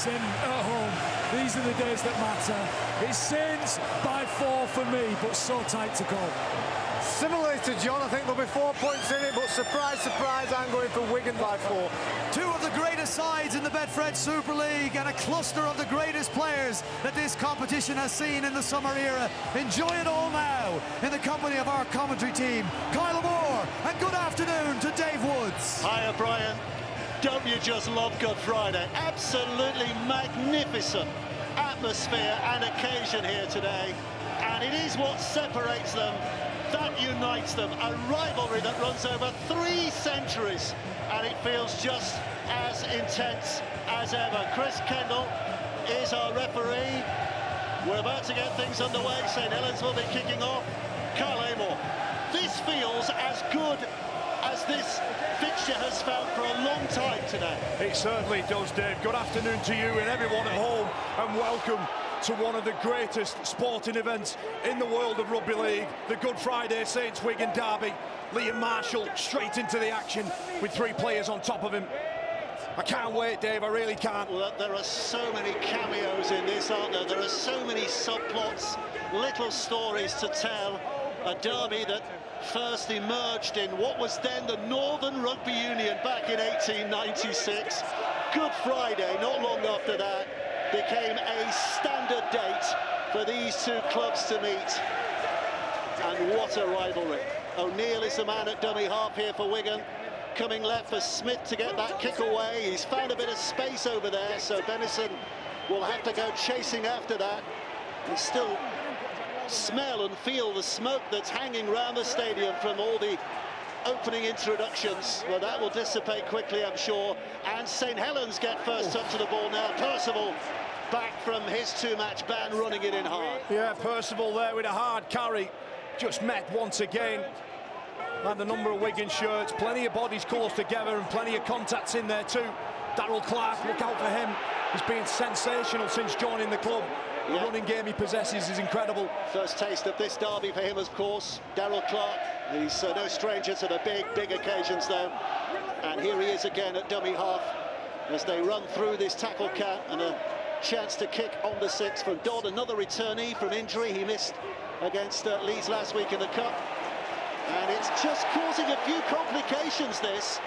Benison at home. These are the days that matter. It's Saints by 4 for me, but so tight to go. Similarly to John, I think there'll be 4 points in it, but surprise, surprise, I'm going for Wigan by 4. Two of the greatest sides in the Betfred Super League and a cluster of the greatest players that this competition has seen in the summer era. Enjoy it all now in the company of our commentary team, Kyle Moore, and good afternoon to Dave Woods. Hiya, Brian. Don't you just love Good Friday? Absolutely magnificent atmosphere and occasion here today. And it is what separates them, that unites them. A rivalry that runs over 3 centuries. And it feels just as intense as ever. Chris Kendall is our referee. We're about to get things underway. St Helens will be kicking off. Kyle Amor, this feels as good as this fixture has felt for a long time today. It certainly does, Dave. Good afternoon to you and everyone at home, and welcome to one of the greatest sporting events in the world of rugby league, the Good Friday Saints Wigan derby. Liam Marshall straight into the action with 3 players on top of him. I can't wait, Dave, I really can't. Well, there are so many cameos in this, aren't there? There are so many subplots, little stories to tell. A derby that first emerged in what was then the Northern Rugby Union back in 1896. Good Friday, not long after that, became a standard date for these 2 clubs to meet. And what a rivalry. O'Neill is the man at dummy half here for Wigan. Coming left for Smith to get that kick away. He's found a bit of space over there, so Benison will have to go chasing after that. And still smell and feel the smoke that's hanging around the stadium from all the opening introductions. Well, that will dissipate quickly, I'm sure. And St Helens get first up to the ball now. Percival back from his 2-match ban, running it in hard. Yeah, Percival there with a hard carry. Just met once again. And a number of Wigan shirts, plenty of bodies close together and plenty of contacts in there too. Darryl Clark, look out for him. He's been sensational since joining the club. The running game he possesses is incredible. First taste of this derby for him, of course. Darryl Clark, he's no stranger to the big occasions though. And here he is again at dummy half as they run through this tackle count, and a chance to kick on the 6 from Dodd, another returnee from injury. He missed against Leeds last week in the Cup. And it's just causing a few complications, this.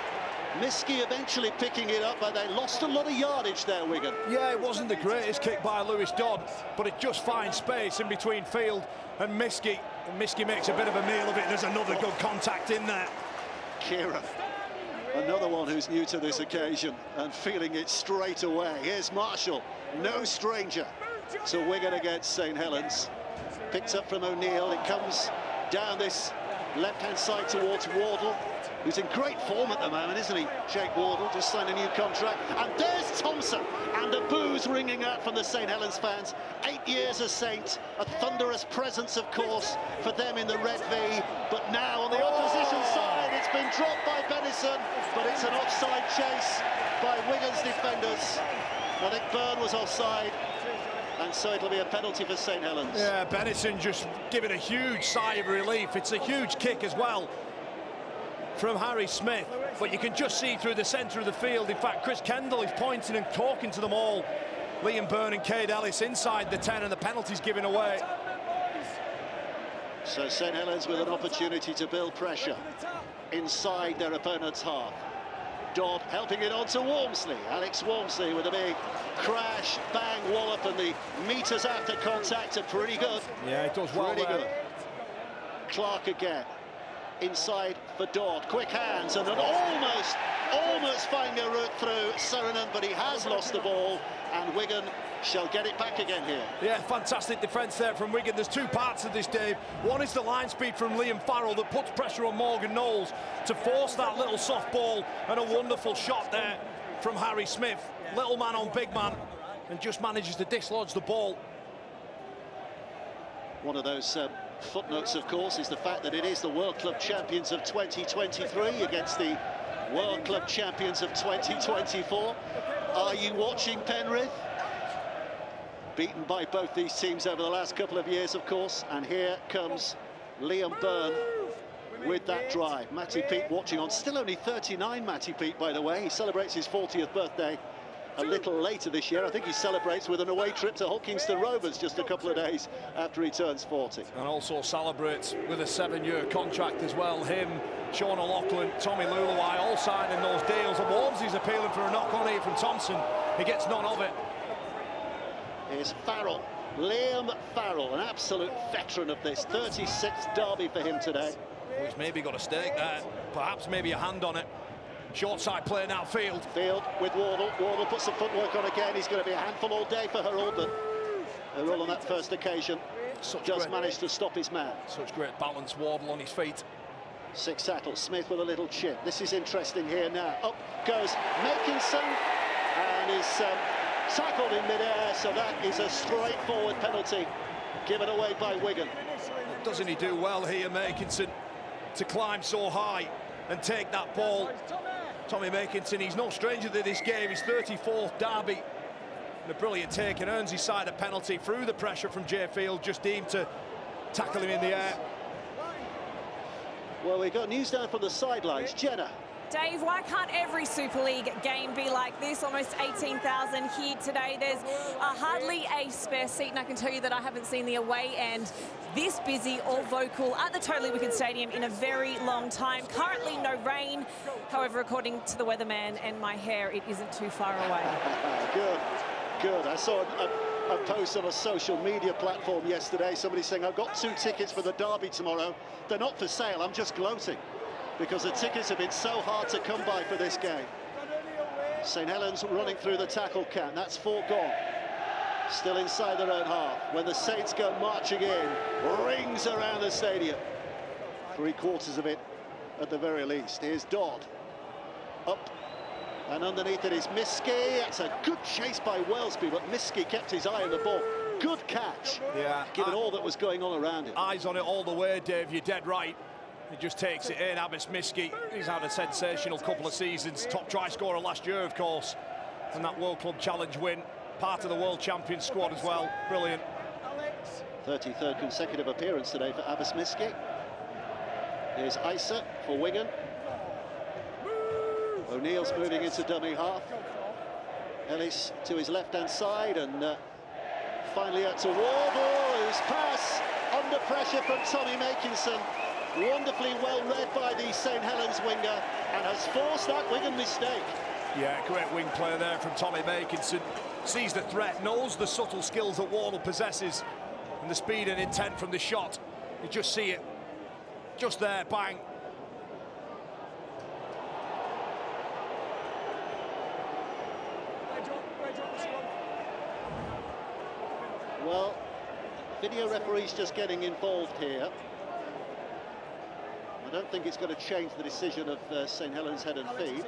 Miskey eventually picking it up, but they lost a lot of yardage there, Wigan. Yeah, it wasn't the greatest kick by Lewis Dodd, but it just finds space in between Field and Miskey. And Miskey makes a bit of a meal of it. There's another good contact in there. Kieran, another one who's new to this occasion and feeling it straight away. Here's Marshall, no stranger to Wigan against St Helens. Picked up from O'Neill, it comes down this left-hand side towards Wardle, who's in great form at the moment, isn't he? Jake Wardle just signed a new contract. And there's Thompson, and the boos ringing out from the St Helens fans. 8 years a Saint, a thunderous presence, of course, for them in the red V. But now on the opposition side, it's been dropped by Benison, but it's an offside chase by Wigan's defenders. I think Byrne was offside, and so it'll be a penalty for St Helens. Yeah, Benison just giving a huge sigh of relief. It's a huge kick as well from Harry Smith, but you can just see through the centre of the field. In fact, Chris Kendall is pointing and talking to them all. Liam Byrne and Cade Ellis inside the 10, and the penalty's given away. So St Helens with an opportunity to build pressure inside their opponent's half. Dodd helping it on to Walmsley. Alex Walmsley with a big crash, bang, wallop, and the meters after contact are pretty good. Yeah, it does well pretty there. good. Clark again. Inside for Dodd, quick hands, and an almost finding a route through Soronen, but he has lost the ball, and Wigan shall get it back again here. Yeah, fantastic defence there from Wigan. There's 2 parts of this, Dave. One is the line speed from Liam Farrell that puts pressure on Morgan Knowles to force that little soft ball, and a wonderful shot there from Harry Smith. Little man on big man, and just manages to dislodge the ball. One of those footnotes, of course, is the fact that it is the World Club Champions of 2023 against the World Club Champions of 2024. Are you watching Penrith? Beaten by both these teams over the last couple of years, of course, and here comes Liam Byrne with that drive. Matty Peet watching on, still only 39, Matty Peet, by the way. He celebrates his 40th birthday a little later this year. I think he celebrates with an away trip to Kingston Rovers just a couple of days after he turns 40. And also celebrates with a 7-year contract as well. Him, Sean O'Loughlin, Tommy Luluai all signing those deals. And Walmsley's appealing for a knock-on here from Thompson. He gets none of it. Here's Farrell, Liam Farrell, an absolute veteran of this. 36th derby for him today. He's maybe got a stake there, perhaps maybe a hand on it. Short side play now, Field. Field with Wardle. Wardle puts some footwork on again. He's going to be a handful all day for Harold, but Harold on that first occasion just managed to stop his man. Such great balance, Wardle on his feet. 6 tackles, Smith with a little chip. This is interesting here now. Up goes Makinson, and is tackled in midair, so that is a straightforward penalty given away by Wigan. Doesn't he do well here, Makinson, to climb so high and take that ball? Tommy Makinson, he's no stranger to this game. His 34th derby. And a brilliant take, and earns his side a penalty through the pressure from Jay Field, just deemed to tackle him in the air. Well, we got news down from the sidelines. Jenna. Dave, why can't every Super League game be like this? Almost 18,000 here today. There's hardly a spare seat, and I can tell you that I haven't seen the away end this busy or vocal at the Totally Wicked Stadium in a very long time. Currently no rain. However, according to the weatherman and my hair, it isn't too far away. Good. I saw a post on a social media platform yesterday. Somebody saying, I've got 2 tickets for the derby tomorrow. They're not for sale. I'm just gloating, because the tickets have been so hard to come by for this game. St Helens running through the tackle count. That's 4 gone. Still inside their own half. When the Saints go marching in, rings around the stadium. 3/4 of it at the very least. Here's Dodd. Up. And underneath it is Miskey. That's a good chase by Wellesby, but Miskey kept his eye on the ball. Good catch. Yeah. Given all that was going on around him. Eyes on it all the way, Dave. You're dead right. He just takes it in. Abbas Miskey, he's had a sensational couple of seasons. Top try scorer last year, of course. And that World Club Challenge win. Part of the World Champions squad as well. Brilliant. 33rd consecutive appearance today for Abbas Miskey. Here's Isa for Wigan. O'Neill's moving into dummy half. Ellis to his left-hand side, and finally out to Wardle, whose pass under pressure from Tommy Makinson. Wonderfully well read by the St Helens winger, and has forced that Wigan mistake. Yeah, great wing play there from Tommy Makinson. Sees the threat, knows the subtle skills that Wardle possesses, and the speed and intent from the shot. You just see it. Just there, bang. Well, video referee's just getting involved here. I don't think it's going to change the decision of St Helens head and feet.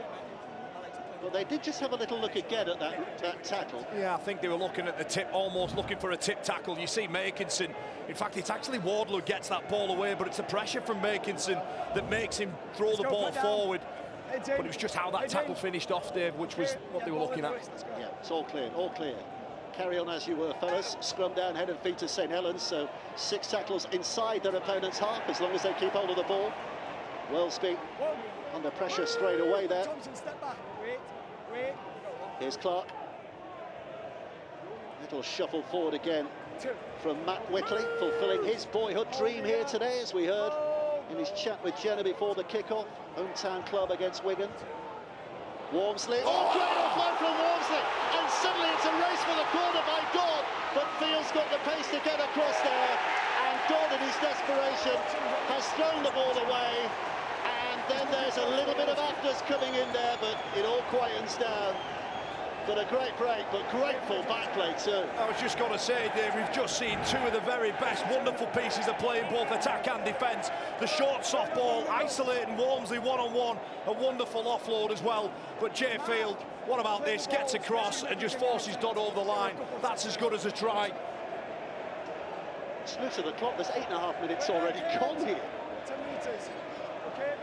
But they did just have a little look again at that tackle. Yeah, I think they were looking at the tip, almost looking for a tip tackle. You see Makinson. In fact, it's actually Wardle who gets that ball away, but it's the pressure from Makinson that makes him throw the ball forward. But it was just how that tackle finished off, Dave, which was what they were looking at. Yeah, it's all clear, all clear. Carry on as you were, fellas. Scrum down, head and feet to St Helens, so 6 tackles inside their opponent's half, as long as they keep hold of the ball. Wellesby under pressure straight away there. Here's Clark. Little shuffle forward again from Matt Whitley, fulfilling his boyhood dream here today, as we heard in his chat with Jenna before the kick-off. Hometown club against Wigan. Wormsley, oh, great offload from Wormsley, and suddenly it's a race for the corner by Dodd, but Field's got the pace to get across there, and Dodd in his desperation has thrown the ball away, and then there's a little bit of afters coming in there, but it all quietens down. But a great break, but grateful back play too. I was just going to say, Dave, we've just seen 2 of the very best wonderful pieces of play in both attack and defence. The short soft ball, isolating Walmsley one-on-one, a wonderful offload as well. But Jay Field, what about this? Gets across and just forces Dodd over the line. That's as good as a try. Just look at the clock, there's 8.5 minutes already gone here. 10 metres, okay?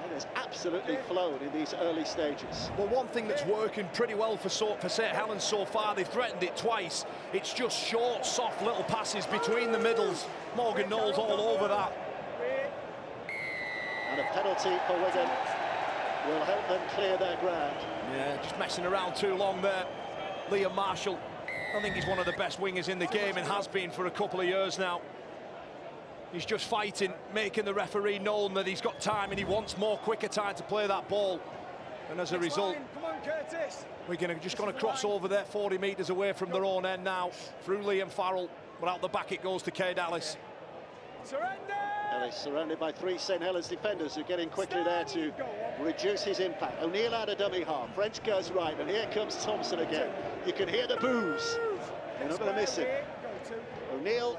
It has absolutely flown in these early stages. Well, one thing that's working pretty well for St Helens so far, they've threatened it twice. It's just short, soft little passes between the middles. Morgan Knowles all over that. And a penalty for Wigan. will help them clear their ground. Yeah, just messing around too long there. Liam Marshall, I think he's one of the best wingers in the game and has been for a couple of years now. He's just fighting, making the referee known that he's got time and he wants more quicker time to play that ball. And as a result, we're just going to cross over there 40 metres away from their own end now, through Liam Farrell, but out the back it goes to Cade Ellis. Ellis surrounded by 3 St Helens defenders who get in quickly there to reduce his impact. O'Neill out of dummy half, French goes right, and here comes Thompson again. You can hear the boos. You're not going to miss him. O'Neill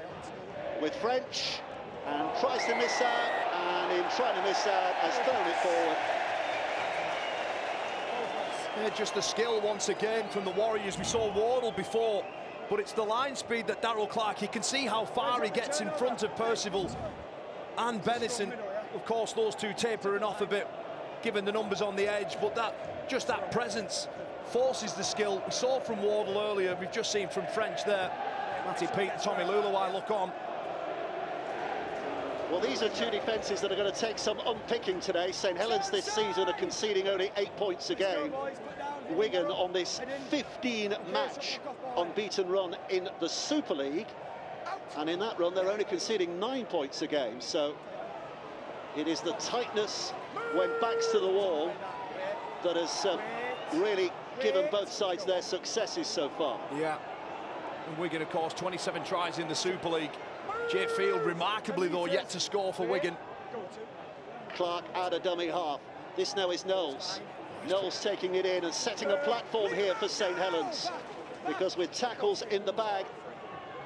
with French, and tries to miss out, and in trying to miss out has thrown it forward. Yeah, just the skill once again from the Warriors. We saw Wardle before, but it's the line speed that Darrell Clarke, you can see how far he gets in front of Percival and Bennison. Of course, those two tapering off a bit, given the numbers on the edge, but that presence forces the skill. We saw from Wardle earlier, we've just seen from French there. Matty Pete and Tommy Luluai look on. Well, these are two defences that are going to take some unpicking today. St Helens this season are conceding only 8 points a game. Wigan on this 15-match unbeaten run in the Super League. And in that run, they're only conceding 9 points a game. So it is the tightness when backs to the wall that has really given both sides their successes so far. Yeah. And Wigan, of course, 27 tries in the Super League. Jay Field, remarkably though, yet to score for Wigan. Clarke out of dummy half. This now is Knowles. Knowles taking it in and setting a platform here for St Helens. Because with tackles in the bag,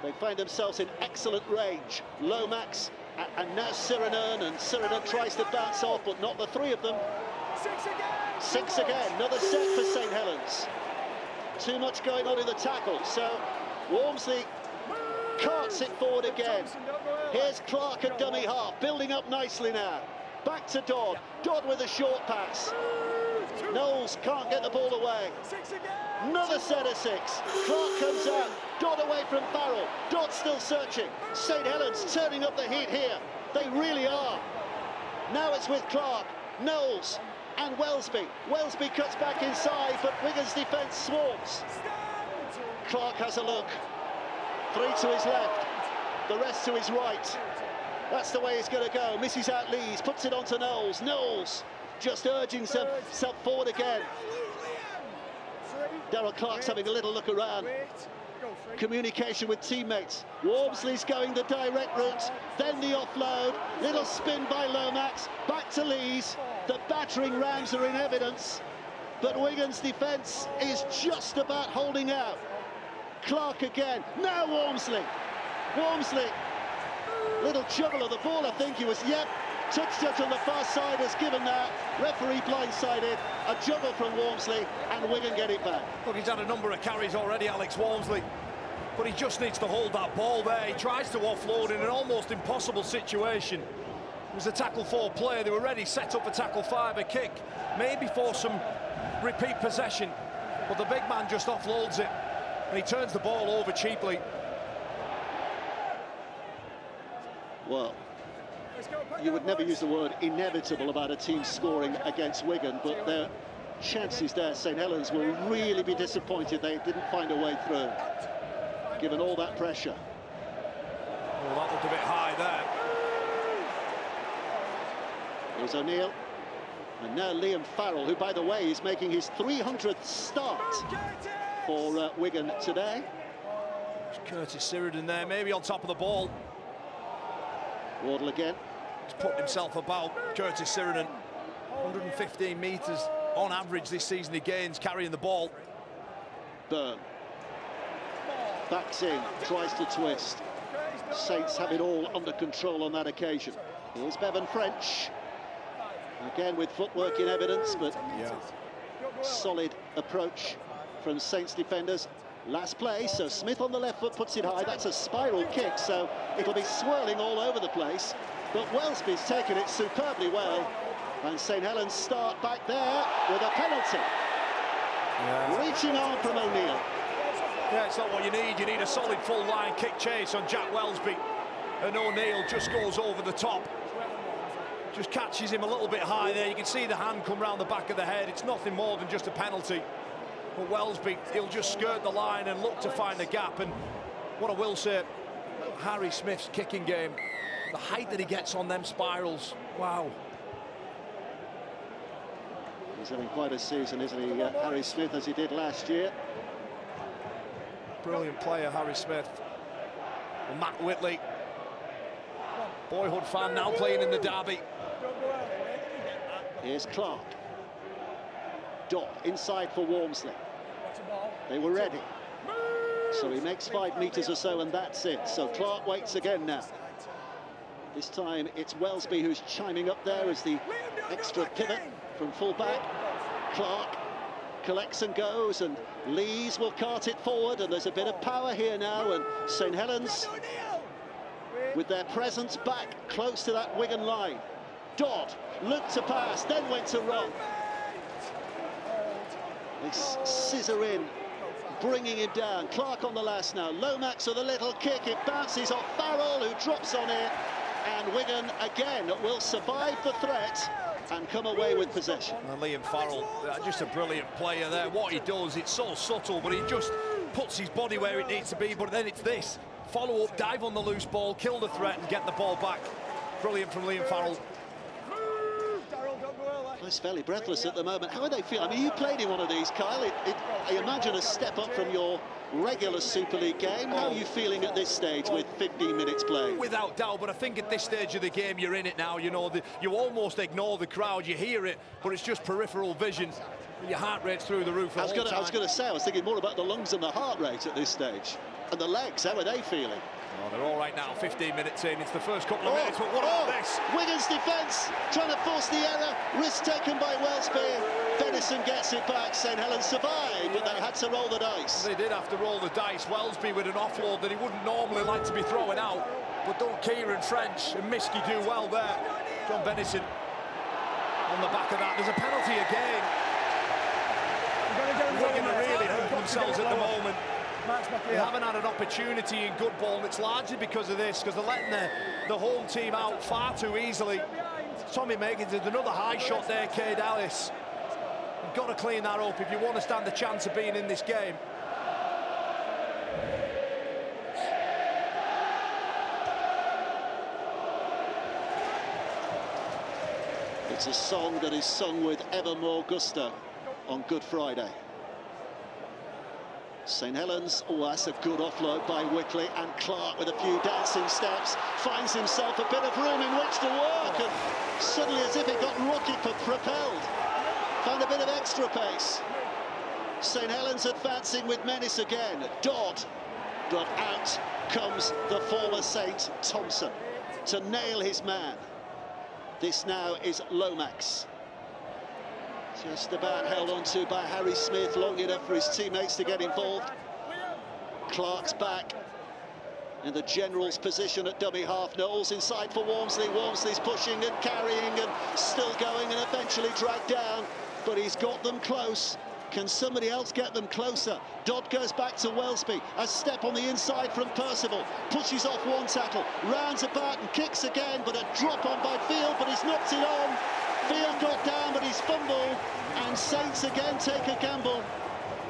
they find themselves in excellent range. Lomax and now Sirenen, and Sirenen tries to bounce off, but not the 3 of them. 6 again, another set for St Helens. Too much going on in the tackle, so Walmsley carts it forward again. Here's Clarke at dummy half, building up nicely now. Back to Dodd. Dodd with a short pass. Knowles can't get the ball away. Another set of 6. Clarke comes out. Dodd away from Farrell. Dodd still searching. St Helens turning up the heat here. They really are. Now it's with Clarke, Knowles and Welsby. Welsby cuts back inside, but Wigan's defence swarms. Clarke has a look. 3 to his left, the rest to his right. That's the way he's going to go. Misses out Lees, puts it onto Knowles. Knowles just urging himself forward again. Darrell Clarke's having a little look around. Communication with teammates. Walmsley's going the direct route, then the offload. Little spin by Lomax, back to Lees. The battering rams are in evidence, but Wigan's defence is just about holding out. Clarke again, now Walmsley. Walmsley, little juggle of the ball, I think he was, yep. Touched it on the far side, has given that. Referee blindsided, a juggle from Walmsley, and Wigan get it back. Look, he's had a number of carries already, Alex Walmsley, but he just needs to hold that ball there. He tries to offload in an almost impossible situation. It was a tackle 4 play. They were ready, set up for tackle 5, a kick, maybe for some repeat possession, but the big man just offloads it, and he turns the ball over cheaply. Well, you would never use the word inevitable about a team scoring against Wigan, but their chances there, St Helens will really be disappointed they didn't find a way through, given all that pressure. Well, that looked a bit high there. Here's O'Neill, and now Liam Farrell, who, by the way, is making his 300th start for Wigan today. There's Curtis Sirridon there, maybe on top of the ball. Wardle again. He's put himself about. Curtis Sirridon, 115 metres on average this season he gains carrying the ball. Byrne backs in, tries to twist. Saints have it all under control on that occasion. Here's Bevan French. Again with footwork in evidence, but solid approach from Saints defenders. Last play, so Smith on the left foot puts it high. That's a spiral kick, so it'll be swirling all over the place. But Welsby's taken it superbly well. And St Helens start back there with a penalty. Reaching on from O'Neill. Yeah, it's not what you need. You need a solid full line kick chase on Jack Welsby. And O'Neill just goes over the top. Just catches him a little bit high there. You can see the hand come round the back of the head. It's nothing more than just a penalty. But Welsby, he'll just skirt the line and look to find a gap. And what I will say, Harry Smith's kicking game, the height that he gets on them spirals, wow. He's having quite a season, isn't he, Harry Smith, as he did last year. Brilliant player, Harry Smith. And Matt Whitley, boyhood fan, now playing in the derby. Here's Clark. Dodd inside for Walmsley. They were ready. So he makes 5 metres or so, and that's it. So Clark waits again now. This time it's Welsby who's chiming up there as the extra pivot from full-back. Clark collects and goes, and Lees will cart it forward, and there's a bit of power here now, and St Helens, with their presence back close to that Wigan line. Dodd looked to pass, then went to run. They scissor in, bringing him down. Clark on the last now. Lomax with a little kick. It bounces off Farrell, who drops on it. And Wigan again will survive the threat and come away with possession. And Liam Farrell, just a brilliant player there. What he does, it's so subtle, but he just puts his body where it needs to be. But then it's this. Follow up, dive on the loose ball, kill the threat and get the ball back. Brilliant from Liam Farrell. He's fairly breathless at the moment. How are they feeling? I mean, you played in one of these, Kyle. I imagine a step up from your regular Super League game. How are you feeling at this stage with 15 minutes played? Without doubt, but I think at this stage of the game, you're in it now. You know, you almost ignore the crowd. You hear it, but it's just peripheral vision. Your heart rate's through the roof. I was going to say, I was thinking more about the lungs and the heart rate at this stage. And the legs, how are they feeling? Oh, they're all right now, 15 minutes in. It's the first couple of minutes, but what about this? Wigan's defence trying to force the error. Risk taken by Welsby. Venison gets it back. St Helens survived, but they had to roll the dice. They did have to roll the dice. Welsby with an offload that he wouldn't normally like to be throwing out. But don't Kieran French and Miskey do well there. John Venison on the back of that. There's a penalty again. Wigan are really hurting themselves at the moment. They haven't had an opportunity in good ball, and it's largely because of this, because they're letting the home team out far too easily. Tommy Megan did another high shot there, Cade Ellis. You've got to clean that up if you want to stand a chance of being in this game. It's a song that is sung with ever more gusto on Good Friday. St Helens, oh, that's a good offload by Whitley, and Clark with a few dancing steps finds himself a bit of room in which to work, and suddenly, as if it got propelled, found a bit of extra pace. St Helens advancing with menace again. Dodd, but out comes the former Saint Thompson to nail his man. This now is Lomax. Just about held on to by Harry Smith, long enough for his teammates to get involved. Clark's back in the general's position at dummy half. Knowles inside for Walmsley. Walmsley's pushing and carrying and still going and eventually dragged down, but he's got them close. Can somebody else get them closer? Dodd goes back to Welsby. A step on the inside from Percival. Pushes off one tackle, rounds about and kicks again, but a drop on by Field, but he's knocked it on. Field got down, but he's fumbled, and Saints again take a gamble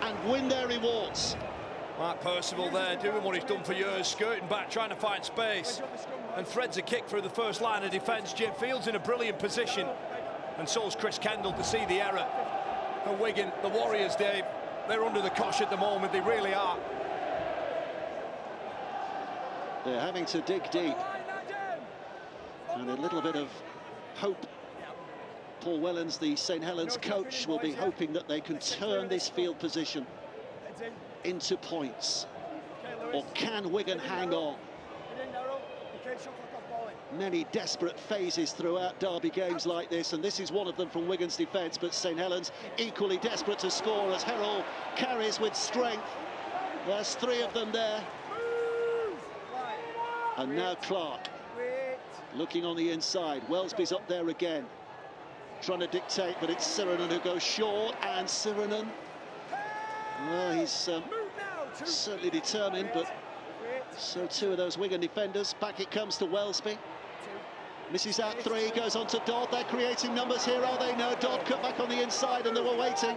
and win their rewards. Mark Percival there, doing what he's done for years, skirting back, trying to find space, and threads a kick through the first line of defence. Jim Field's in a brilliant position, and so's Chris Kendall to see the error. And Wigan, the Warriors, Dave, they're under the cosh at the moment, they really are. They're having to dig deep, and a little bit of hope. Paul Wellens, the St Helens coach, will be hoping that they can turn this field position into points. Or can Wigan hang on? Many desperate phases throughout derby games like this, and this is one of them from Wigan's defence, but St Helens equally desperate to score as Herrold carries with strength. There's 3 of them there. And now Clark looking on the inside. Welsby's up there again, trying to dictate, but it's Sirenen who goes short, and Sirenen, well, he's certainly determined, but so too are those Wigan defenders. Back it comes to Welsby. Misses out 3, goes on to Dodd. They're creating numbers here, are they? No, Dodd cut back on the inside and they were waiting.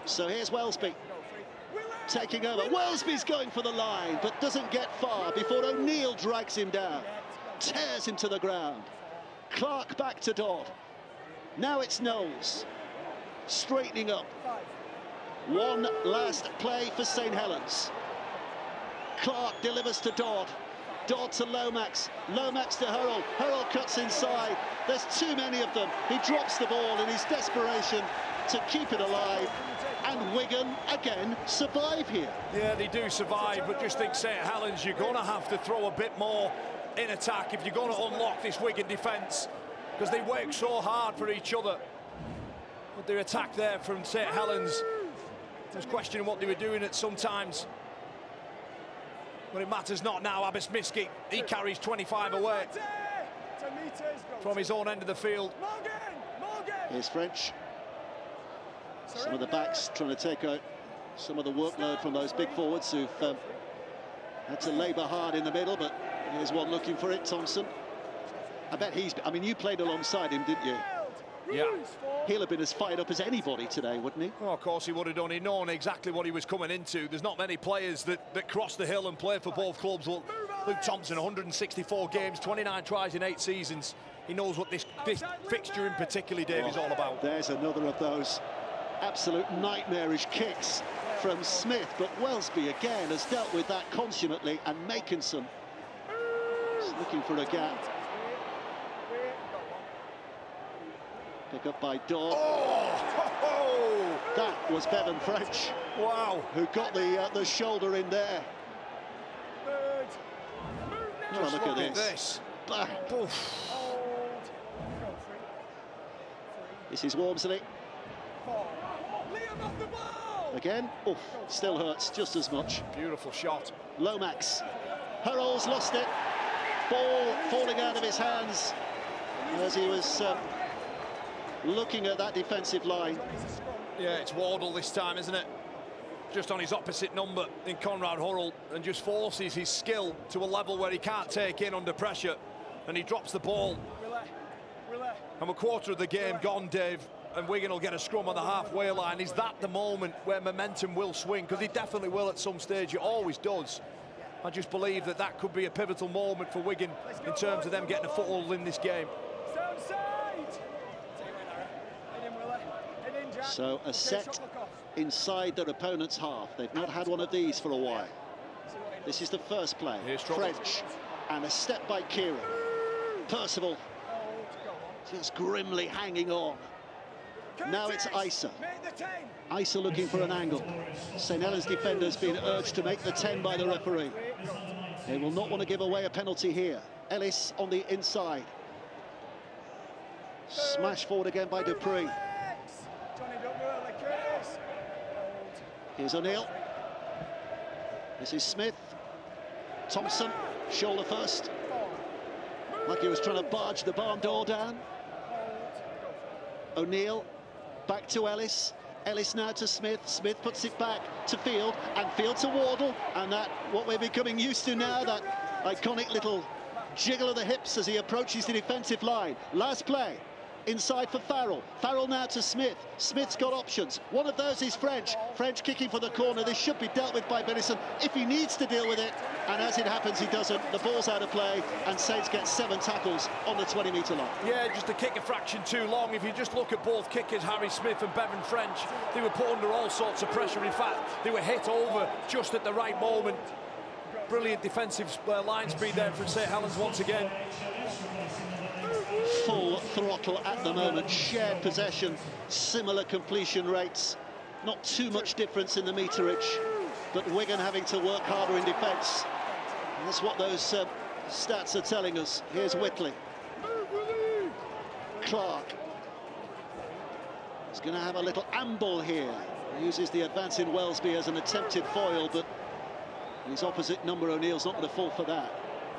So here's Welsby taking over. Welsby's going for the line, but doesn't get far before O'Neill drags him down, tears him to the ground. Clark back to Dodd. Now it's Knowles, straightening up. One last play for St Helens. Clark delivers to Dodd. Dodd to Lomax. Lomax to Hurrell. Hurrell cuts inside. There's too many of them. He drops the ball in his desperation to keep it alive. And Wigan, again, survive here. Yeah, they do survive, but just think St Helens, you're going to have to throw a bit more in attack if you're going to unlock this Wigan defence, because they work so hard for each other. But the attack there from St Helens, I was questioning what they were doing at sometimes. But it matters not now. Abismiski, he carries 25 away from his own end of the field. Here's French. Some of the backs trying to take out some of the workload from those big forwards who've had to labour hard in the middle, but here's one looking for it, Thompson. I bet I mean, you played alongside him, didn't you? Yeah. He'll have been as fired up as anybody today, wouldn't he? Oh, of course he would have done. He'd known exactly what he was coming into. There's not many players that cross the hill and play for both clubs. Well, Luke Thompson, 164 games, 29 tries in 8 seasons. He knows what this fixture in particular, Dave, is all about. There's another of those absolute nightmarish kicks from Smith, but Welsby again has dealt with that consummately, and Makinson is looking for a gap. Pick up by Dodd. Oh! That was Bevan French. Wow. Who got the shoulder in there. Oh, look at this. This is Wormsley. Again, still hurts just as much. Beautiful shot. Lomax. Hurrell's lost it. Ball falling out of his hands as he was looking at that defensive line. Yeah, it's Wardle this time, isn't it? Just on his opposite number in Conrad Hurrell, and just forces his skill to a level where he can't take in under pressure, and he drops the ball. And a quarter of the game gone, Dave, and Wigan will get a scrum on the halfway line. Is that the moment where momentum will swing? Because it definitely will at some stage. It always does. I just believe that that could be a pivotal moment for Wigan in terms of them getting a foothold in this game. So a set inside their opponent's half. They've not had one of these for a while. This is the first play. French, and a step by Kieran. Percival just grimly hanging on. Now it's Isa. Isa looking for an angle. St Helens defenders being urged to make the 10 by the referee. They will not want to give away a penalty here. Ellis on the inside. Smash forward again by Dupree. Here's O'Neill. This is Smith. Thompson, shoulder first. Like he was trying to barge the barn door down. O'Neill, back to Ellis. Ellis now to Smith. Smith puts it back to Field, and Field to Wardle. And that, what we're becoming used to now, that iconic little jiggle of the hips as he approaches the defensive line. Last play. Inside for Farrell. Farrell now to Smith. Smith's got options. One of those is French. French kicking for the corner. This should be dealt with by Benison if he needs to deal with it. And as it happens, he doesn't. The ball's out of play, and Saints get 7 tackles on the 20-metre line. Yeah, just a kick a fraction too long. If you just look at both kickers, Harry Smith and Bevan French, they were put under all sorts of pressure. In fact, they were hit over just at the right moment. Brilliant defensive line speed there from St Helens once again. Full throttle at the moment, shared possession, similar completion rates, not too much difference in the meterage, but Wigan having to work harder in defence. That's what those stats are telling us. Here's Whitley. Clark is going to have a little amble here. He uses the advance in Welsby as an attempted foil, but his opposite number, O'Neill's not going to fall for that.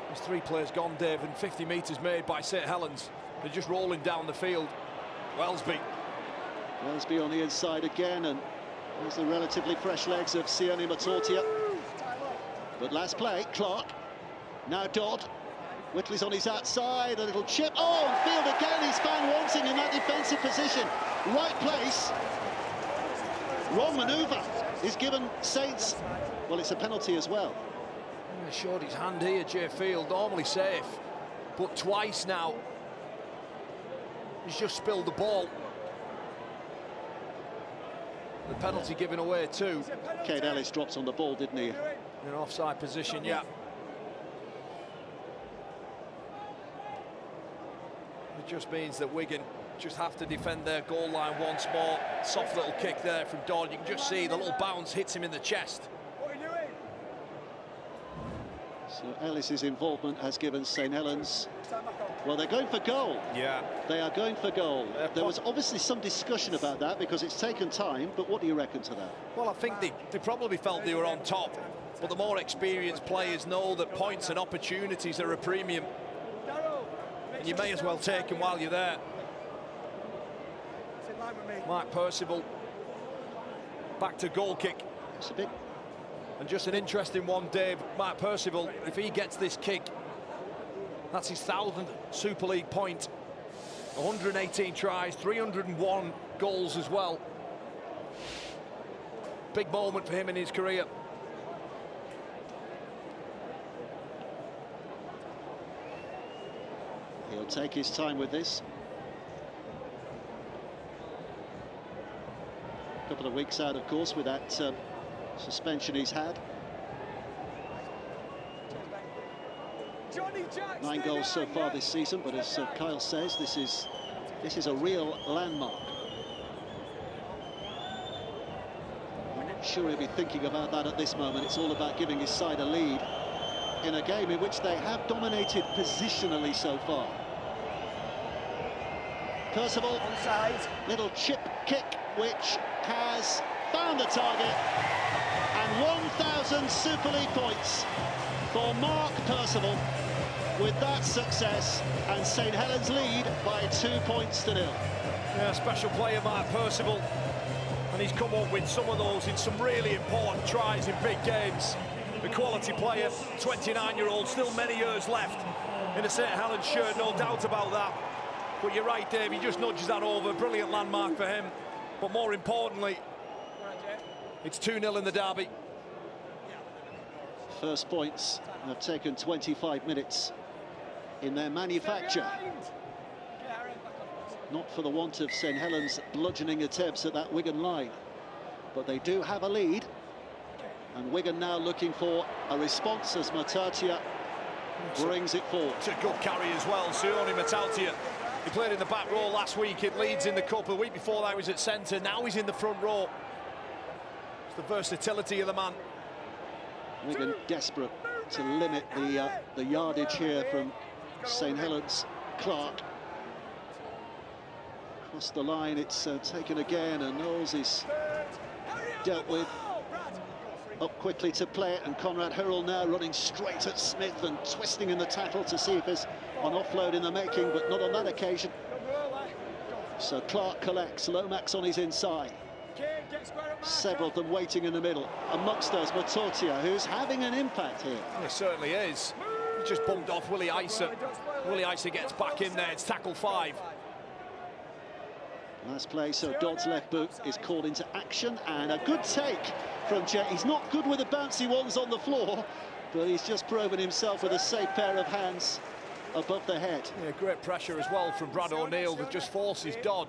There's 3 players gone, Dave, and 50 metres made by St Helens. They're just rolling down the field. Welsby on the inside again, and there's the relatively fresh legs of Sione Matortia. But last play, Clark. Now Dodd. Whitley's on his outside, a little chip. Oh, and Field again, he's found wanting in that defensive position. Right place. Wrong manoeuvre. He's given Saints, well, it's a penalty as well. He showed his hand here, Jay Field, normally safe, but twice now. He's just spilled the ball. The penalty given away too. Kane Ellis dropped on the ball, didn't he? In an offside position, yeah. It just means that Wigan just have to defend their goal line once more. Soft little kick there from Dodd. You can just see the little bounce hits him in the chest. So Ellis's involvement has given St Helens, well, they're going for goal. Yeah. They are going for goal. There was obviously some discussion about that because it's taken time, but what do you reckon to that? Well, I think they probably felt they were on top, but the more experienced players know that points and opportunities are a premium. And you may as well take them while you're there. Mark Percival, back to goal kick. It's a bit. And just an interesting one, Dave. Mark Percival, if he gets this kick, that's his 1000th Super League point. 118 tries, 301 goals as well. Big moment for him in his career. He'll take his time with this. A couple of weeks out, of course, with that suspension he's had. 9 goals so far this season, but as Kyle says, this is a real landmark. I'm not sure he'll be thinking about that at this moment. It's all about giving his side a lead in a game in which they have dominated positionally so far. Percival, little chip kick, which has found the target, and 1,000 Super League points for Mark Percival with that success, and St Helens lead by 2 points to 0. Yeah, special player Mark Percival, and he's come up with some of those in some really important tries in big games. The quality player, 29-year-old, still many years left in a St Helens shirt, no doubt about that. But you're right, Dave, he just nudges that over. Brilliant landmark for him. But more importantly, it's 2-0 in the derby. First points have taken 25 minutes in their manufacture. Not for the want of St Helens bludgeoning attempts at that Wigan line. But they do have a lead. And Wigan now looking for a response as Matautia brings it forward. It's a good carry as well, Sione Matautia. He played in the back row last week at Leeds in the Cup. The week before that he was at centre. Now he's in the front row. It's the versatility of the man. Wigan desperate to limit the yardage here from St Helens. Clark. Across the line, it's taken again, and Knowles is dealt with. Up quickly to play it, and Conrad Hurrell now running straight at Smith and twisting in the tackle to see if there's an offload in the making, but not on that occasion. So Clark collects, Lomax on his inside. Several of them waiting in the middle. Amongst those, Matautia, who's having an impact here. He certainly is. He just bumped off Willie Isa. Willie Isa gets back in there. It's tackle 5. Nice play, so Dodd's left boot is called into action, and a good take from Jet. He's not good with the bouncy ones on the floor, but he's just proven himself with a safe pair of hands above the head. Yeah, great pressure as well from Brad O'Neill that just forces Dodd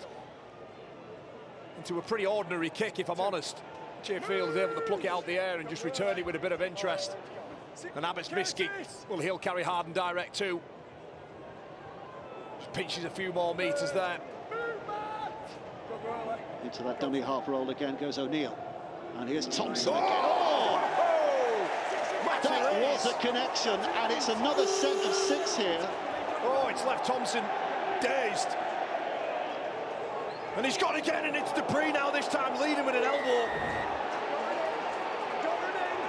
into a pretty ordinary kick, if I'm honest. Jay Field is able to pluck it out the air and just return it with a bit of interest. And Abbott's Miski, well, he'll carry hard and direct too. Just pinches a few more metres there. Into that dummy half roll again goes O'Neill. And here's Thompson again. Oh! That was a connection, and it's another set of 6 here. Oh, it's left Thompson dazed. And he's got again, and it's Dupree now, this time leading with an elbow.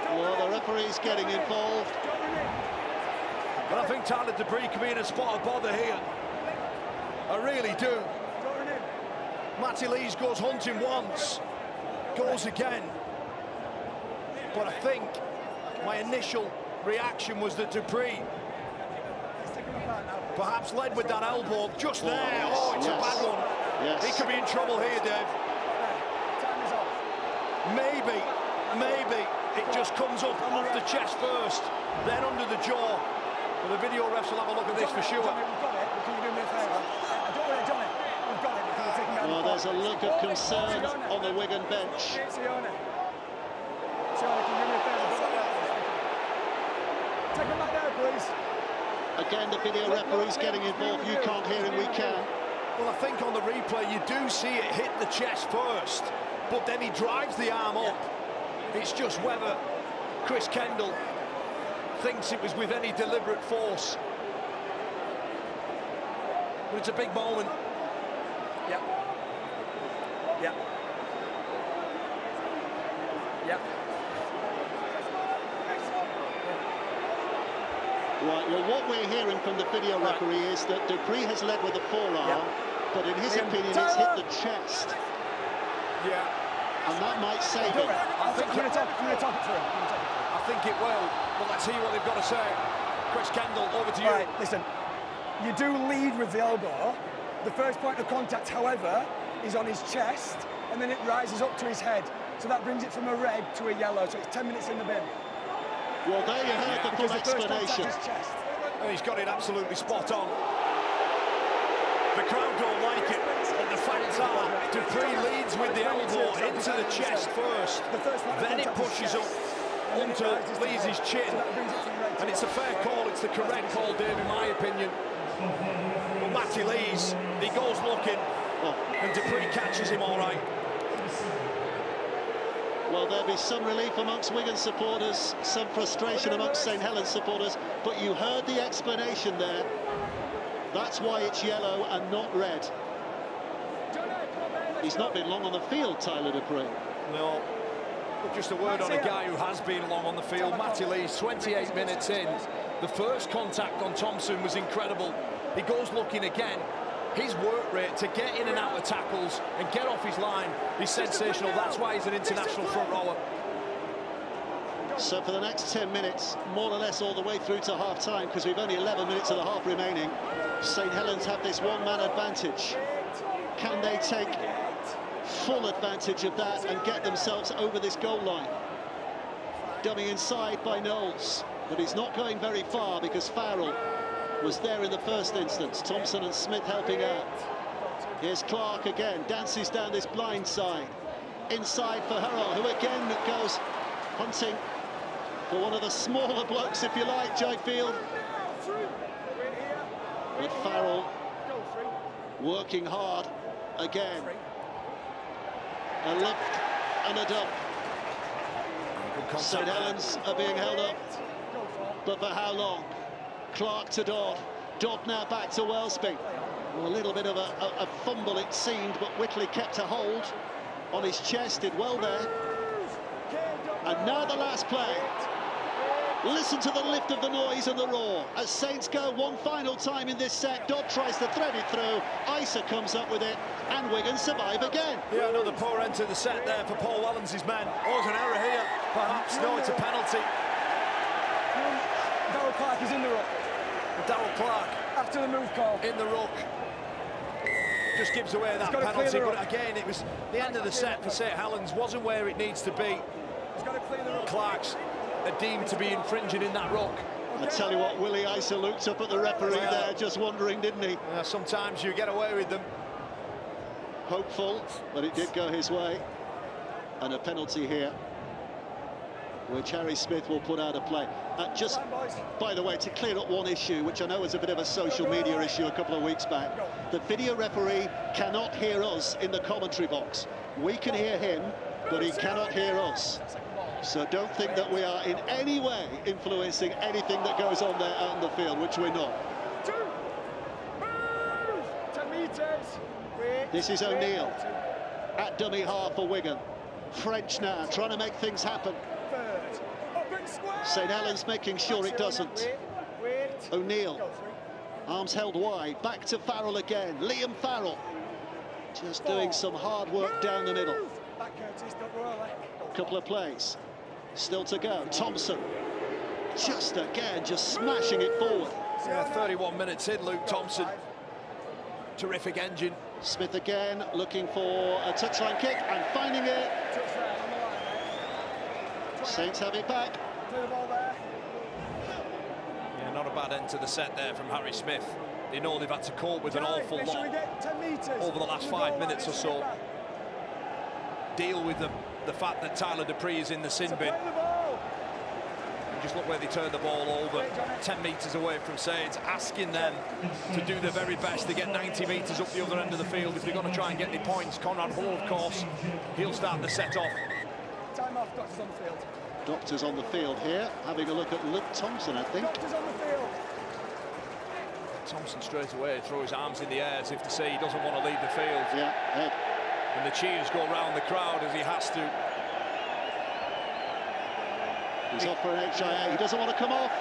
Well, the referee's getting involved. But I think Tyler Dupree could be in a spot of bother here. I really do. Matty Lees goes hunting once, goes again. But I think my initial reaction was that Dupree Perhaps led with that elbow just there. Oh, it's a bad one. Yes. He could be in trouble here, Dave. Maybe it just comes up off the chest first, then under the jaw. But the video refs will have a look at this for sure. Well, there's a look of concern on the Wigan bench. Take him back there, please. Again, the video referee's getting involved. You can't hear him, we can. Well, I think on the replay you do see it hit the chest first, but then he drives the arm up. It's just whether Chris Kendall thinks it was with any deliberate force. But it's a big moment. Yep. Yep. Yep. Right, well, what we're hearing from the video referee is that Dupree has led with the forearm, but in his opinion, it's hit the chest. Yeah. And that might save him. I think I'm going to talk it through. I think it will. Well, let's hear what they've got to say. Chris Kendall, over to you. Right, listen, you do lead with the elbow. The first point of contact, however, is on his chest, and then it rises up to his head. So that brings it from a red to a yellow, so it's 10 minutes in the bin. Well, there you heard the full Because the first contact explanation. is chest. And he's got it absolutely spot on. The crowd don't like it, but the facts are Dupree leads with the elbow into the chest first, then it pushes up onto Lees' chin, and it's a fair call, it's the correct call, Dave, in my opinion. But Matty Lees, he goes looking, and Dupree catches him all right. Well, there'll be some relief amongst Wigan supporters, some frustration amongst St Helens supporters, but you heard the explanation there. That's why it's yellow and not red. He's not been long on the field, Tyler Dupree. No, but just a word on a guy who has been long on the field. Matty Lees, 28 minutes in. The first contact on Thompson was incredible. He goes looking again. His work rate to get in and out of tackles and get off his line is sensational. That's why he's an international front rower. So for the next 10 minutes, more or less all the way through to half-time, because we've only 11 minutes of the half remaining, St Helens have this one-man advantage. Can they take full advantage of that and get themselves over this goal line? Dummy inside by Knowles, but he's not going very far because Farrell was there in the first instance. Thompson and Smith helping out. Here's Clark again, dances down this blind side. Inside for Hurrell, who again goes hunting for one of the smaller blokes, if you like, Jai Field. But Farrell working hard again. A lift and a dump. St Helens are being held up, but for how long? Clark to Dodd. Dodd now back to Wellsby. Well, a little bit of a fumble it seemed, but Whitley kept a hold on his chest, did well there. And now the last play. Listen to the lift of the noise and the roar as Saints go one final time in this set. Dodd tries to thread it through, Isa comes up with it, and Wigan survive again. Yeah, another poor end to the set there for Paul Wellens' men. Oh, it's an error here, perhaps. No, it's a penalty. Darryl Clark is in the ruck. Darryl Clark After the move call. in the ruck. Just gives away that penalty, but again, it was the end of the set for St Helens, wasn't where it needs to be. He's got to clear the ruck. Clark's deemed to be infringing in that ruck. I tell you what, Willie Isa looked up at the referee there, just wondering, didn't he? Sometimes you get away with them. Hopeful, but it did go his way. And a penalty here, which Harry Smith will put out of play. Just, by the way, to clear up one issue, which I know was a bit of a social media issue a couple of weeks back, the video referee cannot hear us in the commentary box. We can hear him, but he cannot hear us. So don't think that we are in any way influencing anything that goes on there out in the field, which we're not. 10 metres. This is O'Neill at dummy half for Wigan. French now trying to make things happen. St Helens making sure it doesn't. O'Neill, arms held wide, back to Farrell again. Liam Farrell just doing some hard work down the middle. Couple of plays still to go. Thompson just again just smashing it forward. Yeah, 31 minutes in, Luke Thompson. Terrific engine. Smith again looking for a touchline kick and finding it. Saints have it back. Yeah, not a bad end to the set there from Harry Smith. They know they've had to cope with an awful lot over the last 5 minutes or so. Deal with the fact that Tyler Dupree is in the sin bin. And just look where they turned the ball over, 10 metres away from Saints, asking them to do their very best to get 90 metres up the other end of the field if they're going to try and get the points. Conrad Hull, of course, he'll start the set off. Time off, Doctor's on the field. Doctor's on the field here, having a look at Luke Thompson, I think. Doctor's on the field. Thompson straight away throw his arms in the air as if to say he doesn't want to leave the field. Yeah, head. And the cheers go round the crowd as he has to. He's off for an HIA. He doesn't want to come off,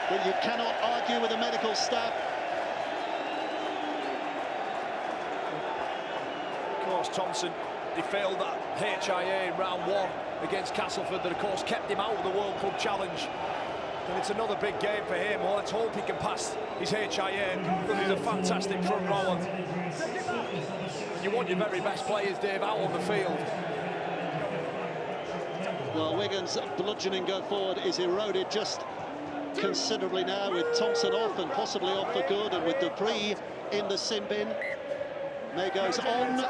but you cannot argue with the medical staff. Of course, Thompson, he failed that HIA in round 1 against Castleford that, of course, kept him out of the World Club Challenge. And it's another big game for him. Well, let's hope he can pass his HIA because he's a fantastic front rower. You want your very best players, Dave, out on the field. Well, Wigan's bludgeoning go forward is eroded just considerably now, with Thompson off and possibly off for good, and with Dupree in the sin bin. May goes on.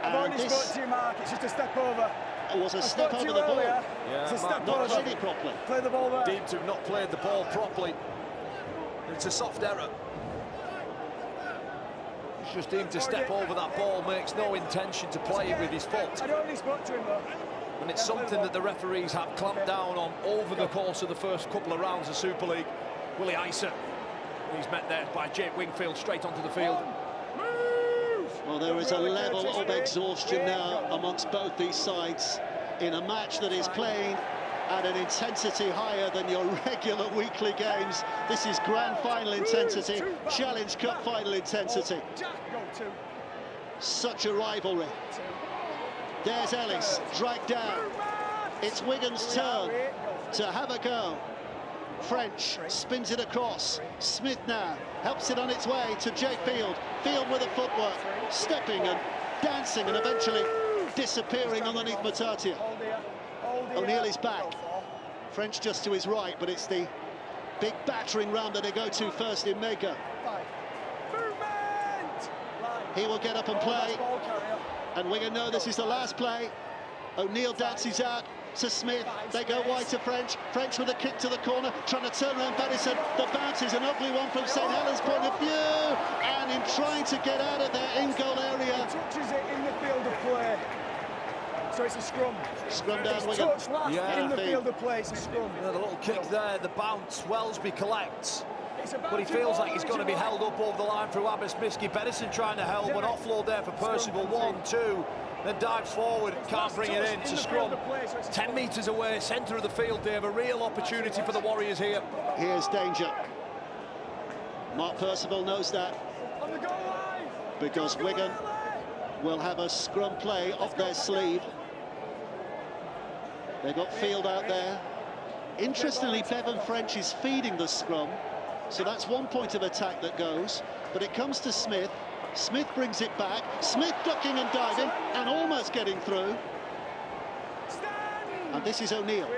I've already spoke to you, Mark. It's just a step over. It was a step over the ball. Yeah, it's a step Mark, over. Not played it properly. Play the ball there. Deemed to have not played the ball properly. It's a soft error. It's just deemed to step over that ball, makes no intention to play it with his foot. I already spoke to him, though. And it's something that the referees have clamped down on over the course of the first couple of rounds of Super League. Willie Isa, he's met there by Jake Wingfield straight onto the field. Well, there is a level of exhaustion now amongst both these sides in a match that is playing at an intensity higher than your regular weekly games. This is grand final intensity, Challenge Cup final intensity. Such a rivalry. There's Ellis, dragged down. It's Wigan's turn to have a go. French spins it across. Smith now helps it on its way to Jake Field. Field with the footwork, stepping and dancing and eventually disappearing underneath Matatia. O'Neill is back. French just to his right, but it's the big battering ram that they go to first in Mega. He will get up and play. And Wigan know this is the last play. O'Neill dances out to Smith. They go wide to French. French with a kick to the corner, trying to turn around Badison. The bounce is an ugly one from St Helens' point of view. And in trying to get out of their in-goal area. He touches it in the field of play. So it's a scrum. Scrum down It's Wigan. touched last in the field of play, it's a scrum. The little kick there, the bounce, Wellesby collects. But he feels like he's going to be held up over the line through Abbas-Miski. Bedison trying to help, an offload there for Percival, 1-2. Then dives forward, can't bring it in, it's a scrum. 10 metres away, centre of the field, they have a real opportunity for the Warriors here. Here's danger. Mark Percival knows that, because Wigan will have a scrum play up their sleeve. They've got Field out there. Interestingly, Bevan French is feeding the scrum, so that's one point of attack that goes, but it comes to Smith. Smith brings it back. Smith ducking and diving and almost getting through. And this is O'Neill.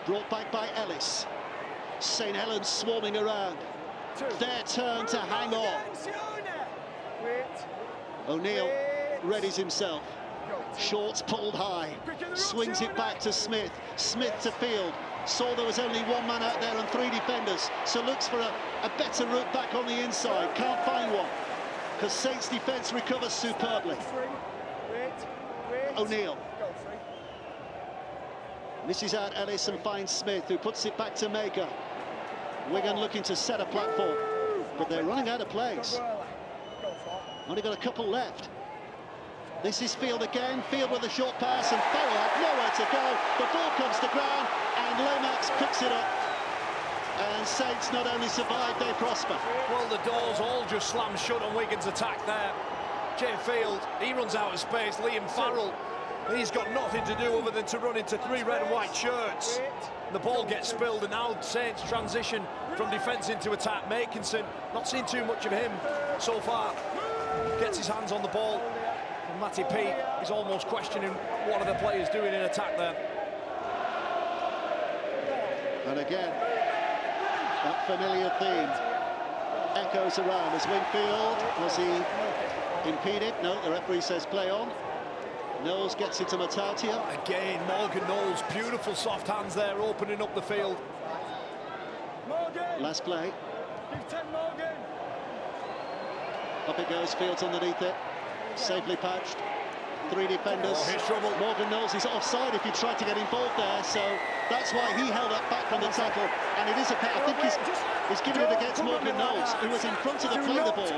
Brought back by Ellis. St Helens swarming around. Their turn to hang on. O'Neill readies himself. Shorts pulled high. Swings it back to Smith. Smith to Field. Saw there was only one man out there and 3 defenders, so looks for a better route back on the inside. Can't find one, because Saints' defence recovers superbly. O'Neill. Misses out Ellis and finds Smith, who puts it back to Maker. Wigan looking to set a platform, but they're running out of plays. Only got a couple left. This is Field again. Field with a short pass, and Ferry had nowhere to go. The ball comes to ground, and Lomax picks it up. And Saints not only survive, they prosper. Well, the doors all just slammed shut on Wigan's attack there. Jay Field, he runs out of space. Liam Farrell He's got nothing to do other than to run into 3 red and white shirts. The ball gets spilled, and now Saints transition from defence into attack. Makinson, not seen too much of him so far. Gets his hands on the ball. And Matty P is almost questioning what are the players doing in attack there. And again, that familiar theme echoes around as Wingfield. Was he impeded? No, the referee says play on. Knowles gets into Matautia. Again, Morgan Knowles, beautiful soft hands there, opening up the field. Morgan. Last play. Give 10 Morgan. Up it goes, Fields underneath it. Safely patched. 3 defenders. Oh, here's trouble. Morgan Knowles is offside if he tried to get involved there, so that's why he held up back from the tackle. And it is a I think he's giving it against Morgan Knowles, who was in front of the play the ball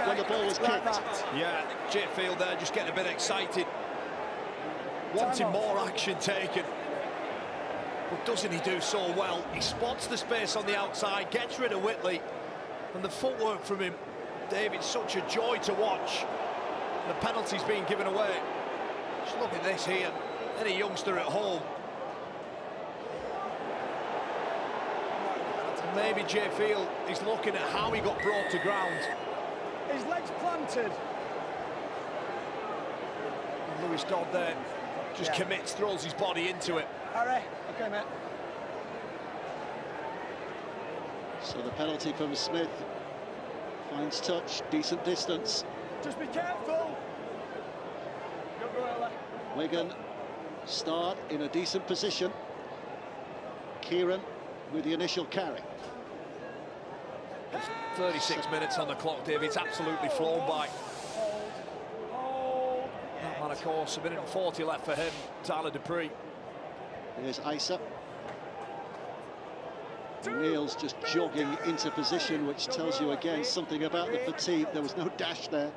when the ball was kicked. Yeah, Jake Field there just getting a bit excited, wanting more action taken. But doesn't he do so well? He spots the space on the outside, gets rid of Whitley, and the footwork from him, David, such a joy to watch. The penalty's being given away. Just look at this here. Any youngster at home. And maybe Jay Field is looking at how he got brought to ground. His legs planted. And Lewis Dodd there just commits, throws his body into it. Harry, okay, mate. So the penalty from Smith finds touch, decent distance. Just be careful. Don't go early. Wigan start in a decent position. Kieran with the initial carry. 36 minutes on the clock, Dave. It's absolutely flown by. And of course, 1 minute and 40 left for him, Tyler Dupree. Here's Isa. Neil's just jogging into position, which tells you again something about the fatigue. There was no dash there.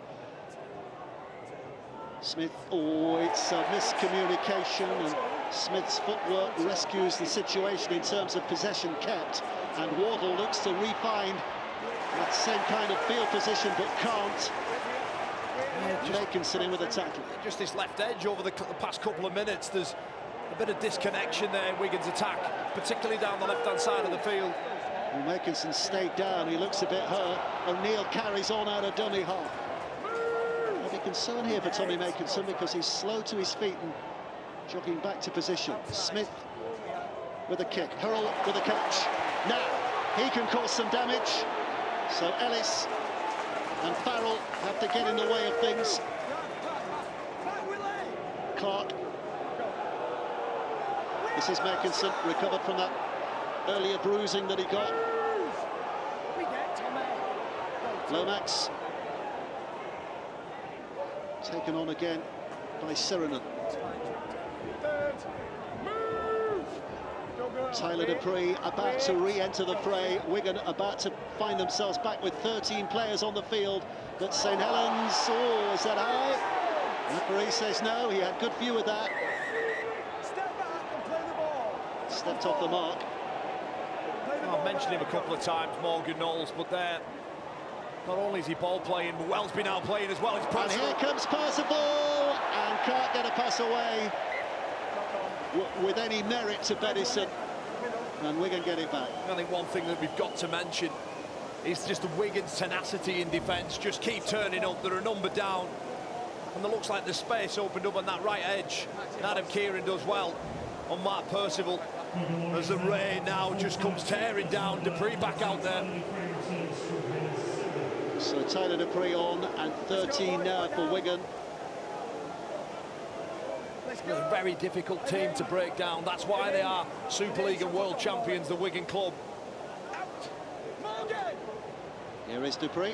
Smith, oh, it's a miscommunication, and Smith's footwork rescues the situation in terms of possession kept, and Wardle looks to refine that same kind of field position, but can't. Makinson in with a tackle. Just this left edge over the past couple of minutes, there's a bit of disconnection there in Wigan's attack, particularly down the left-hand side of the field. Well, Makinson stayed down, he looks a bit hurt. O'Neill carries on out of dummy half. There'll be concern here for Tommy Makinson because he's slow to his feet and jogging back to position. Smith with a kick, Hurrell with a catch. Now, he can cause some damage. So Ellis and Farrell have to get in the way of things. Clark. This is Makinson, recovered from that earlier bruising that he got. Lomax. Taken on again by Sirenen. Tyler Dupree about to re-enter the fray. Wigan about to find themselves back with 13 players on the field. But St Helens, oh, is that high? Referee says no, he had good view of that. Step back and play the ball. Stepped off the mark. I've mentioned him a couple of times, Morgan Knowles, but there, not only is he ball playing, but Wellsby now playing as well. And here comes Percival, and can't get a pass away with any merit to Bedison. And Wigan get it back. I think one thing that we've got to mention is just the Wigan's tenacity in defence. Just keep turning up. They're a number down, and it looks like the space opened up on that right edge. Adam Kieran does well on Mark Percival as the rain now just comes tearing down. Dupree back out there. So Tyler Dupree on, and 13 now for Wigan. A very difficult team to break down. That's why they are Super League and World Champions, the Wigan club. Here is Dupree.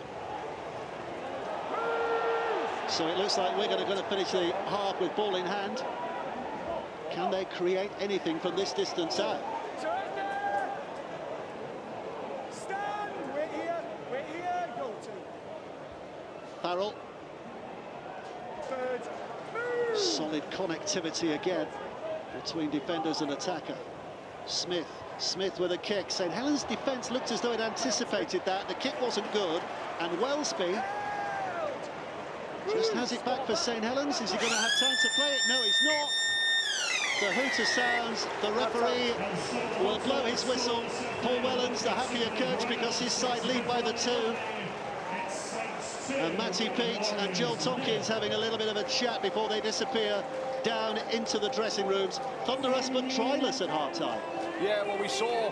So it looks like Wigan are going to finish the half with ball in hand. Can they create anything from this distance out? Stand! We're here, go to. Farrell. Third. Solid connectivity again between defenders and attacker. Smith with a kick. St Helens' defence looked as though it anticipated that. The kick wasn't good, and Wellsby Just has it back for St Helens. Is he going to have time to play it? No, he's not. The hooter sounds. The referee will blow his whistle. Paul Wellens, the happier coach, because his side lead by the 2. And Matty Pete and Joel Tompkins having a little bit of a chat before they disappear down into the dressing rooms. Thunderous but tryless at half-time. Yeah, well, we saw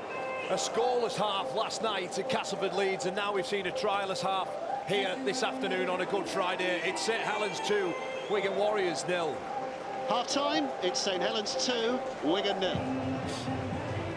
a scoreless half last night at Castleford Leeds, and now we've seen a tryless half here this afternoon on a Good Friday. It's St Helens 2, Wigan Warriors 0. Half-time, it's St Helens 2, Wigan 0.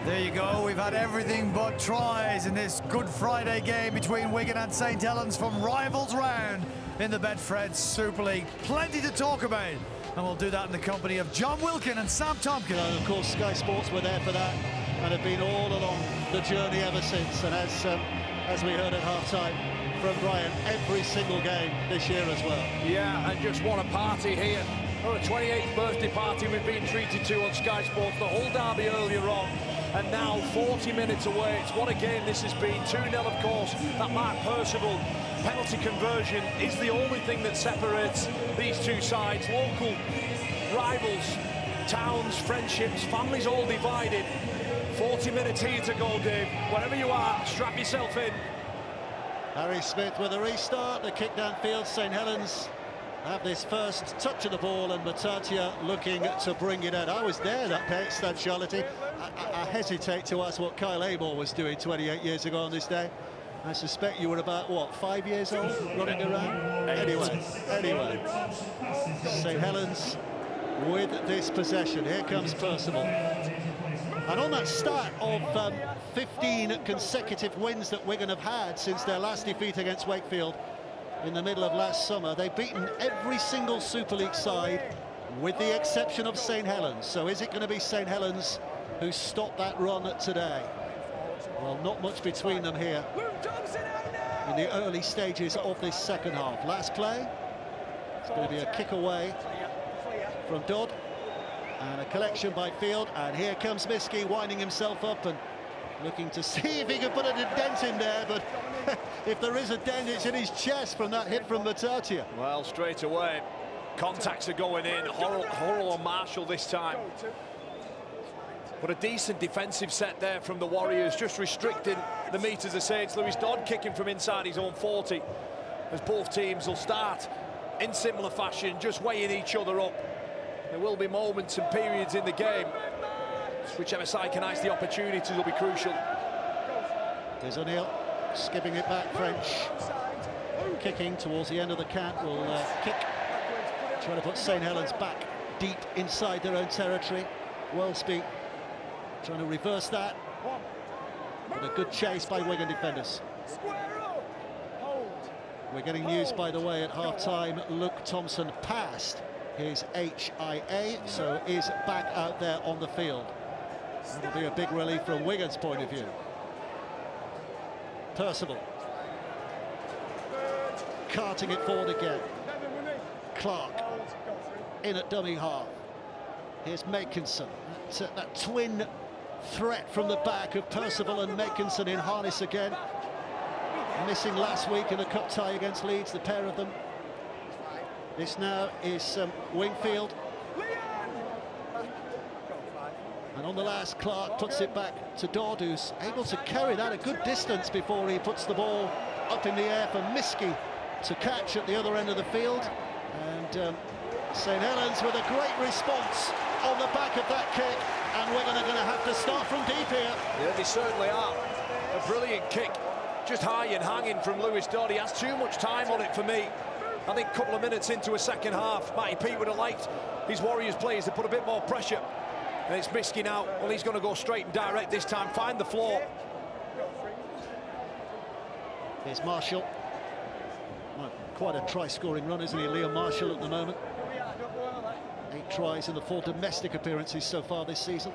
There you go, we've had everything but tries in this Good Friday game between Wigan and St Helens from rivals round in the Betfred Super League. Plenty to talk about, and we'll do that in the company of John Wilkin and Sam Tompkins. And of course, Sky Sports were there for that and have been all along the journey ever since. And as we heard at half-time from Brian, every single game this year as well. Yeah, and just what a party here. Oh, a 28th birthday party we've been treated to on Sky Sports, the whole derby earlier on, and now 40 minutes away. It's what a game this has been. 2-0, of course. That Mark Percival penalty conversion is the only thing that separates these two sides. Local rivals, towns, friendships, families all divided. 40 minutes here to go, Dave. Wherever you are, strap yourself in. Harry Smith with a restart, the kick downfield. St Helens have this first touch of the ball, and Matatia looking to bring it out. I was there that Charlotte. I hesitate to ask what Kyle Amor was doing 28 years ago on this day. I suspect you were about, what, 5 years old, running around? Anyway, St Helens with this possession. Here comes Percival. And on that start of 15 consecutive wins that Wigan have had since their last defeat against Wakefield in the middle of last summer, they've beaten every single Super League side with the exception of St Helens. So is it going to be St Helens who stop that run today? Well, not much between them here in the early stages of this second half. Last play, it's going to be a kick away from Dodd and a collection by Field, and here comes Miski winding himself up and looking to see if he can put a dent in there, but if there is a dent, it's in his chest from that hit from Matatia. Well, straight away, contacts are going in. Horrell and Marshall this time. But a decent defensive set there from the Warriors, just restricting the metres of Saints. Lewis Dodd kicking from inside his own 40, as both teams will start in similar fashion, just weighing each other up. There will be moments and periods in the game. Whichever side can ice the opportunities will be crucial. There's O'Neill skipping it back. French kicking towards the end of the count will kick, trying to put St Helens back deep inside their own territory. Wellsby trying to reverse that, but a good chase by Wigan defenders. We're getting news, by the way, at half-time. Luke Thompson passed his HIA, so is back out there on the field. That'll be a big relief from Wigan's point of view. Percival carting it forward again. Clark in at dummy half. Here's Makinson. That twin threat from the back of Percival and Makinson in harness again. Missing last week in a cup tie against Leeds, the pair of them. This now is Wingfield. And on the last, Clark puts it back to Dodd, who's able to carry that a good distance before he puts the ball up in the air for Miski to catch at the other end of the field. And St Helens with a great response on the back of that kick, and Wigan are going to have to start from deep here. Yeah, they certainly are. A brilliant kick, just high and hanging from Lewis Dodd. He has too much time on it for me. I think a couple of minutes into a second half, Matty Pete would have liked his Warriors players to put a bit more pressure. And it's Miski now. Well, he's going to go straight and direct this time, find the floor. Here's Marshall. Well, quite a try-scoring run, isn't he, Liam Marshall, at the moment? 8 tries in the 4 domestic appearances so far this season.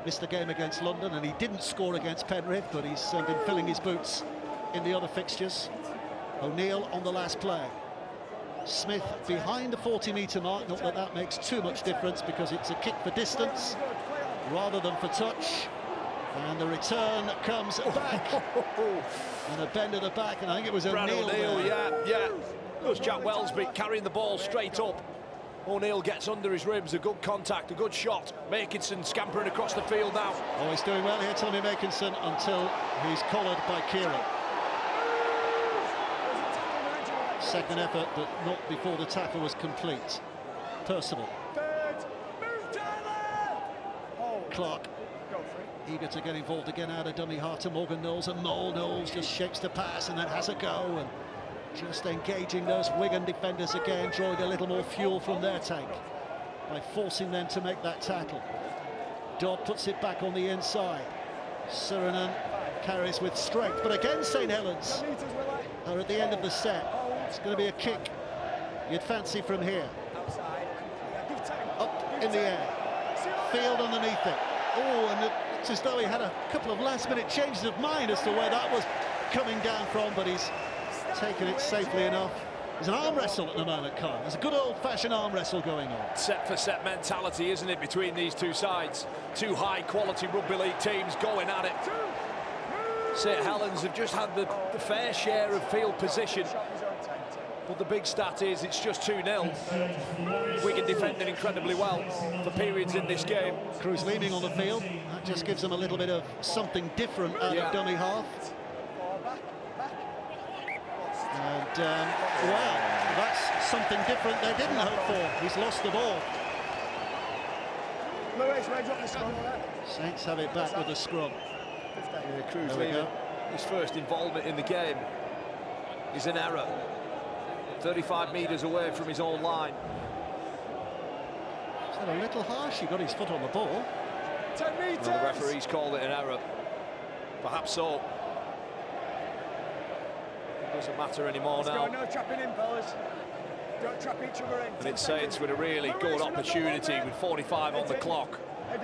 Missed a game against London, and he didn't score against Penrith, but he's been filling his boots in the other fixtures. O'Neill on the last play. Smith behind the 40-metre mark, not that that makes too much difference because it's a kick for distance rather than for touch. And the return comes back. And a bend of the back, and I think it was O'Neill. Yeah. Goes Jack Wellsby carrying the ball straight up. O'Neill gets under his ribs, a good contact, a good shot. Makinson scampering across the field now. Oh, he's doing well here, Tommy Makinson, until he's collared by Kieran. Second effort, but not before the tackle was complete. Percival. Clark, eager to get involved again out of dummy half to Morgan Knowles, and Knowles just shapes the pass and then has a go, and just engaging those Wigan defenders again, drawing a little more fuel from their tank by forcing them to make that tackle. Dodd puts it back on the inside. Suranen carries with strength, but again St Helens are at the end of the set. It's going to be a kick you'd fancy from here. Up in the air. Field underneath it. Oh, and it's as though he had a couple of last-minute changes of mind as to where that was coming down from, but he's taken it safely enough. There's an arm wrestle at the moment, Carl. There's a good old-fashioned arm wrestle going on. Set-for-set mentality, isn't it, between these two sides? Two high-quality rugby league teams going at it. St Helens have just had the fair share of field position, but the big stat is it's just 2-0. Wigan defending incredibly well for periods in this game. Cruz leaning on the field. That just gives them a little bit of something different out of dummy half. And, wow, that's something different they didn't hope for. He's lost the ball. Saints have it back with the scrum. Yeah, Cruz leaving. His first involvement in the game is an error. 35 metres away from his own line. Is that a little harsh? He got his foot on the ball. 10 metres! Well, the referee's called it an error. Perhaps so. It doesn't matter anymore now. No trapping in, fellas. Don't trap each other in. And it's Saints with a really good opportunity with 45 on the clock.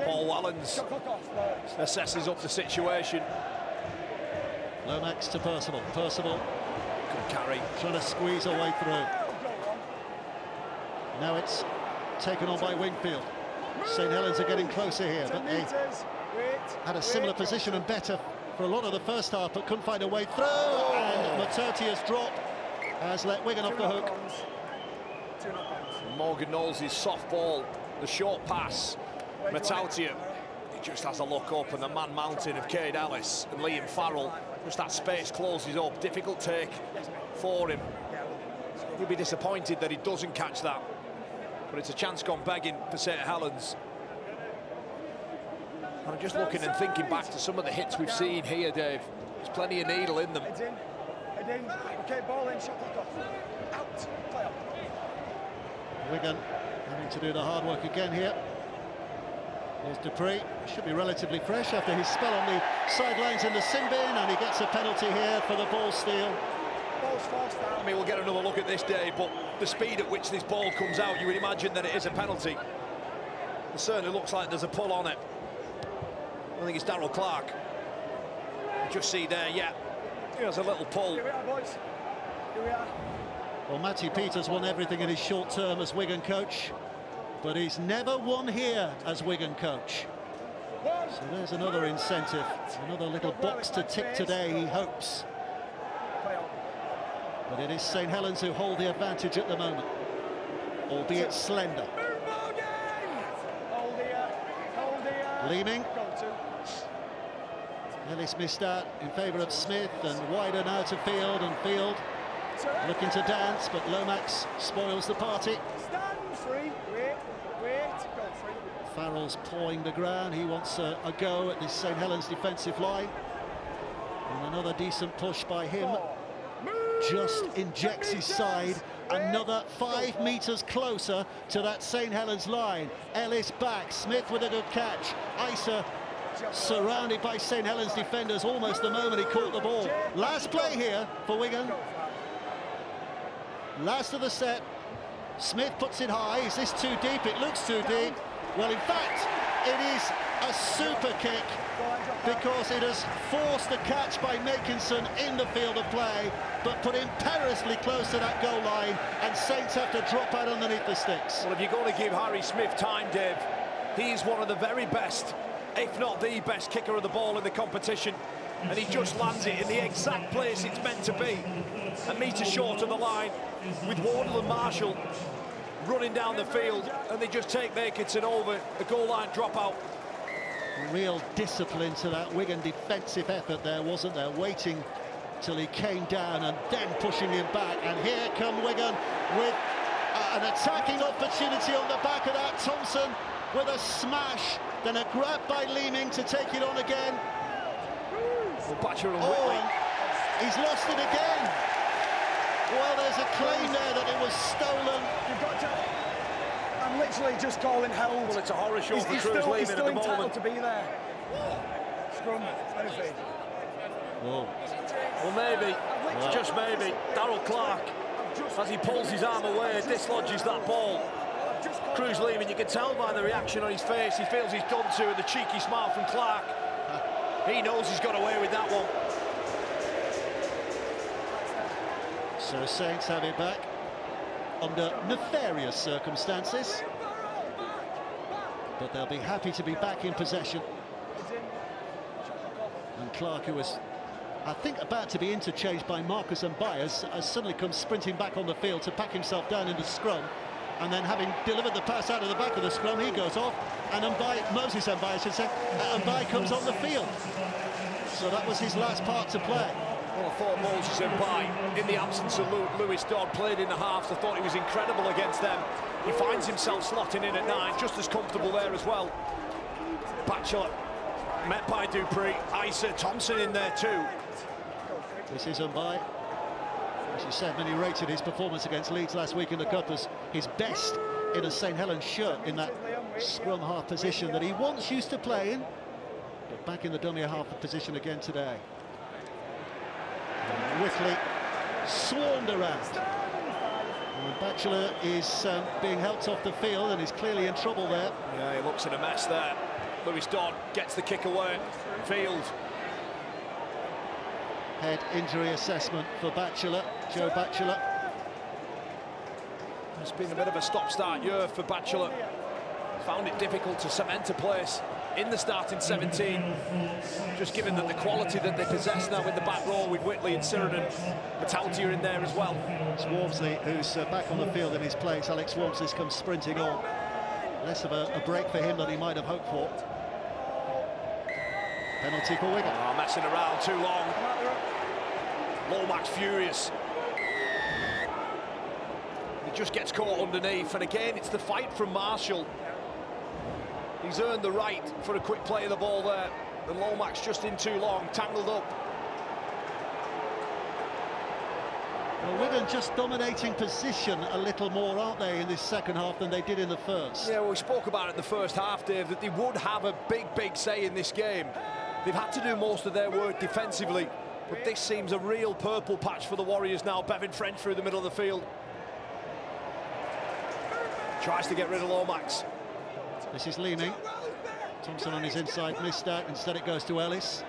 Paul Wallens assesses up the situation. Lomax to Percival. Percival. Good carry. Trying to squeeze her way through. Now it's taken on by Wingfield. St Helens are getting closer here, but they had a similar position and better for a lot of the first half, but couldn't find a way through. And Matatia's drop has let Wigan off the hook. Morgan Knowles' soft ball, the short pass. Matautia, he just has a look up, and the man mountain of Cade Ellis and Liam Farrell, just that space closes up. Difficult take for him. He'll be disappointed that he doesn't catch that, but it's a chance gone begging for St Helens. And I'm just looking and thinking back to some of the hits we've seen here, Dave. There's plenty of needle in them. Head in. Okay, ball in, shot clock off. Out, play on. Wigan having to do the hard work again here. Here's Dupree, should be relatively fresh after his spell on the sidelines in the sin bin, and he gets a penalty here for the ball steal. Ball's forced out. I mean, we'll get another look at this, Dave, but the speed at which this ball comes out, you would imagine that it is a penalty. It certainly looks like there's a pull on it. I think it's Darryl Clark. You just see there, yeah, there's a little pull. Here we are, boys. Here we are. Well, Matty Peters won everything in his short term as Wigan coach, but he's never won here as Wigan coach. So there's another incentive, another little box to tick today, he hopes. But it is St Helens who hold the advantage at the moment, albeit slender. Leeming. Ellis missed out in favour of Smith, and wider now to Field, and Field looking to dance, but Lomax spoils the party. Stand free, wait, go free. Farrell's pawing the ground, he wants a go at this St Helens defensive line. And another decent push by him, just injects his side, another 5 metres closer to that St Helens line. Ellis back, Smith with a good catch, Isa surrounded by St Helens defenders almost the moment he caught the ball. Last play here for Wigan. Last of the set. Smith puts it high. Is this too deep? It looks too deep. Well, in fact, it is a super kick because it has forced the catch by Makinson in the field of play, but put him perilously close to that goal line, and Saints have to drop out underneath the sticks. Well, if you're going to give Harry Smith time, Dave, he's one of the very best, if not the best kicker of the ball in the competition. and he just lands it in the exact place it's meant to be. A metre short of the line, with Wardle and Marshall running down the field, and they just take Makinson over, a goal line dropout. Real discipline to that Wigan defensive effort there, wasn't there? Waiting till he came down and then pushing him back. And here come Wigan with an attacking opportunity on the back of that. Thompson with a smash, then a grab by Leeming to take it on again. And he's lost it again. Well, there's a claim there that it was stolen. You've got to... I'm literally just calling Helens. Well, it's a horror show for Cruz Leeming at the moment. He's still entitled to be there. Scrum, anything. Whoa. Well, maybe, just maybe, Darrell Clark, as he pulls his arm away, dislodges that ball. Cruz Leeming, you can tell by the reaction on his face, he feels he's done to, and the cheeky smile from Clark. He knows he's got away with that one. So Saints have it back under nefarious circumstances, but they'll be happy to be back in possession. And Clark, who was, I think, about to be interchanged by Marcus and Byers, suddenly comes sprinting back on the field to pack himself down in the scrum, and then having delivered the pass out of the back of the scrum, he goes off, and Moses Mbaye, I should say, Mbaye comes on the field. So that was his last part to play. Well, I thought Moses Mbaye, in the absence of Lewis Dodd, played in the halves. I thought he was incredible against them. He finds himself slotting in at 9, just as comfortable there as well. Batchelor, met by Dupree, Isa, Thompson in there too. This is Mbaye. As you said, many rated his performance against Leeds last week in the Cup as his best in a St Helens shirt in that scrum half position that he once used to play in, but back in the dummy half position again today. And Whitley swarmed around. And Batchelor is being helped off the field and is clearly in trouble there. Yeah, he looks in a mess there. Lewis Dodd gets the kick away. Field. Head injury assessment for Batchelor, Joe Batchelor. It's been a bit of a stop-start year for Batchelor. Found it difficult to cement a place in the starting 17, just given that the quality that they possess now with the back row with Whitley and Sheridan, Metalti are in there as well. It's Wormsley who's back on the field in his place. Alex Wormsley comes sprinting on. Less of a break for him than he might have hoped for. Penalty for Wigan. Oh, messing around too long. Lomax furious. He just gets caught underneath, and again it's the fight from Marshall. He's earned the right for a quick play of the ball there, and Lomax just in too long, tangled up. Well, Wigan just dominating position a little more, aren't they, in this second half than they did in the first? Yeah, well, we spoke about it in the first half, Dave, that they would have a big say in this game. They've had to do most of their work defensively, but this seems a real purple patch for the Warriors now. Bevan French through the middle of the field. Tries to get rid of Lomax. This is Leeming. Thompson on his inside, missed out. Instead it goes to Ellis.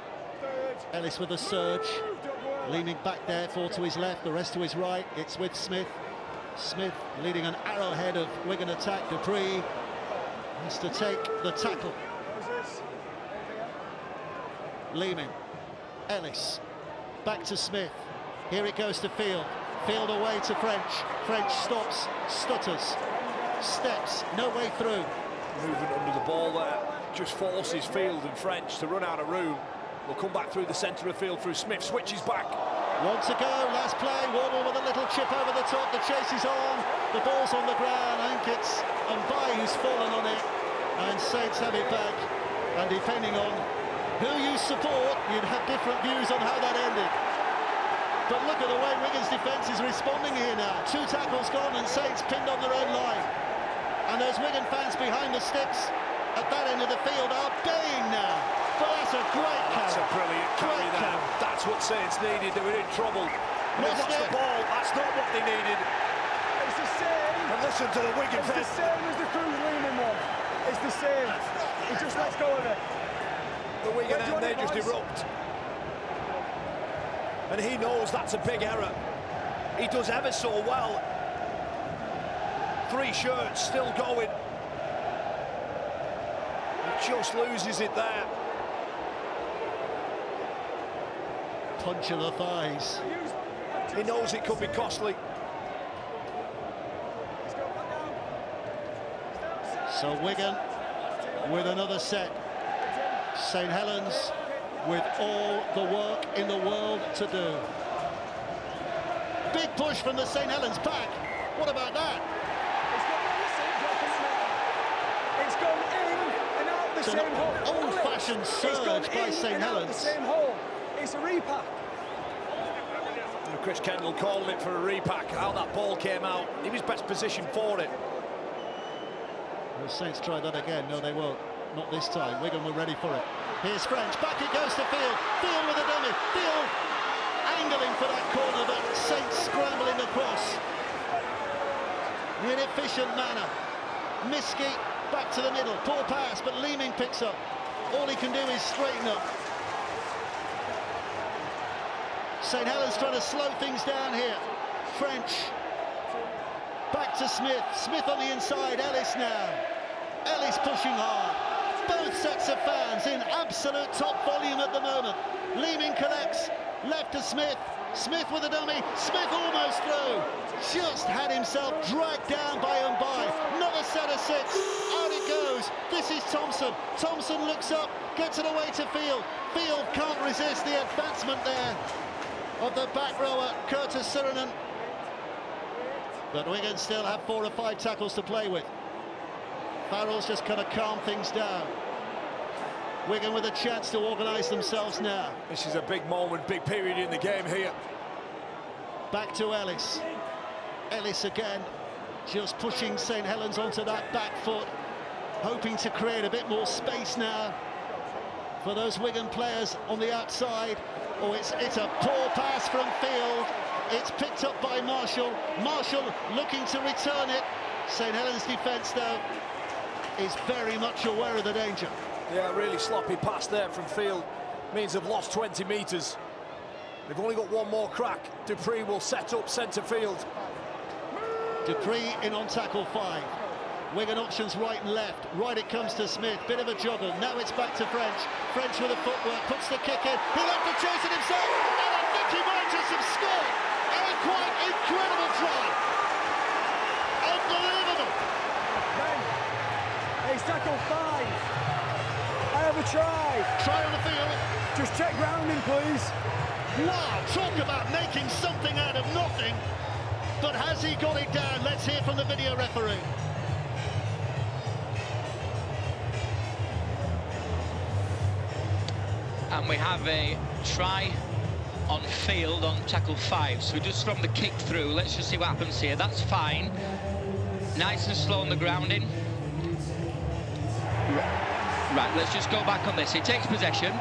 Ellis with a surge. Leeming back there, 4 to his left, the rest to his right. It's with Smith. Smith leading an arrowhead of Wigan attack. Dupree has to take the tackle. Leeming. Ellis. Back to Smith. Here it goes to Field. Field away to French. French stops, stutters, steps, no way through. Movement under the ball there, just forces Field and French to run out of room. They'll come back through the centre of field through Smith, switches back. Want to go, last play, Wardle with a little chip over the top, the chase is on, the ball's on the ground, I think it's Mbaye who's fallen on it, and Saints have it back, and depending on who you support, you'd have different views on how that ended. But look at the way Wigan's defence is responding here now. 2 tackles gone and Saints pinned on their own line. And those Wigan fans behind the sticks at that end of the field are baying now. But that's a great carry. That's a brilliant carry there. That's what Saints needed. They were in trouble. They lost the ball. That's not what they needed. It's the same. And listen to the Wigan fans. It's the same as the Cruz Leeming one. It's the same. He just lets go of it. The Wigan end, they just erupt. And he knows that's a big error. He does ever so well. 3 shirts still going. He just loses it there. punch of the thighs. He knows it could be costly. So Wigan with another set. St Helens with all the work in the world to do. Big push from the St Helens pack. What about that? It's gone in and out the same hole. Old-fashioned surge by St Helens. The same hole. It's a repack. Chris Kendall called it for a repack. How that ball came out, he was best positioned for it. The Saints try that again. No, they won't. Not this time. Wigan were ready for it. Here's French. Back it goes to Field. Field with a dummy. Field angling for that corner, but Saints scrambling across. In an efficient manner. Miski back to the middle. Poor pass, but Leeming picks up. All he can do is straighten up. St Helens trying to slow things down here. French. Back to Smith. Smith on the inside. Ellis now. Ellis pushing hard. Both sets of fans in absolute top volume at the moment. Leeming collects. Left to Smith. Smith with a dummy. Smith almost through. Just had himself dragged down by Mbai. Another set of six. Out it goes. This is Thompson. Thompson looks up. Gets it away to Field. Field can't resist the advancement there of the back rower, Curtis Sirenen. But Wigan still have 4 or 5 tackles to play with. Farrell's just kind of calm things down. Wigan with a chance to organise themselves now. This is a big moment, big period in the game here. Back to Ellis. Ellis again, just pushing St Helens onto that back foot, hoping to create a bit more space now for those Wigan players on the outside. Oh, it's a poor pass from Field. It's picked up by Marshall. Marshall looking to return it. St Helens defence, though, is very much aware of the danger. Yeah, really sloppy pass there from Field. Means they've lost 20 metres. They've only got one more crack. Dupree will set up centre field. Dupree in on tackle 5. Wigan options right and left. Right it comes to Smith. Bit of a juggle. Now it's back to French. French with a footwork. Puts the kick in. He'll have to chase it himself. And I think he might just have scored. A quite incredible try. Unbelievable. Ben, he's tackle 5. I have a try. Try on the field. Just check grounding, please. Wow, talk about making something out of nothing. But has he got it down? Let's hear from the video referee. And we have a try on Field on tackle 5. So just from the kick through, let's just see what happens here. That's fine. Nice and slow on the grounding. Right, let's just go back on this. He takes possession.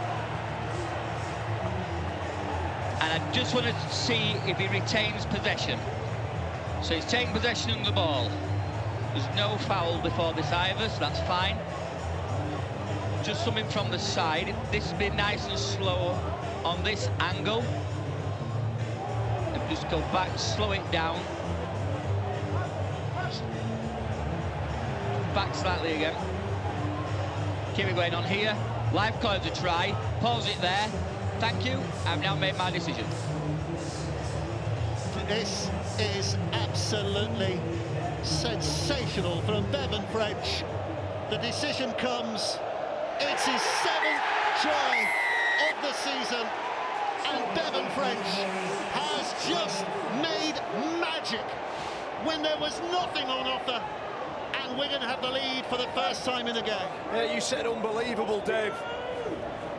And I just want to see if he retains possession. So he's taking possession of the ball. There's no foul before this either, so that's fine. Just something from the side. This will be nice and slow on this angle. And just go back, slow it down. Back slightly again. Keep it going on here. Live coils a try. Pause it there. Thank you. I've now made my decision. This is absolutely sensational from Bevan French. The decision comes. It's his 7th try of the season, and Bevan French has just made magic when there was nothing on offer, and Wigan have the lead for the first time in the game. Yeah, you said unbelievable, Dave.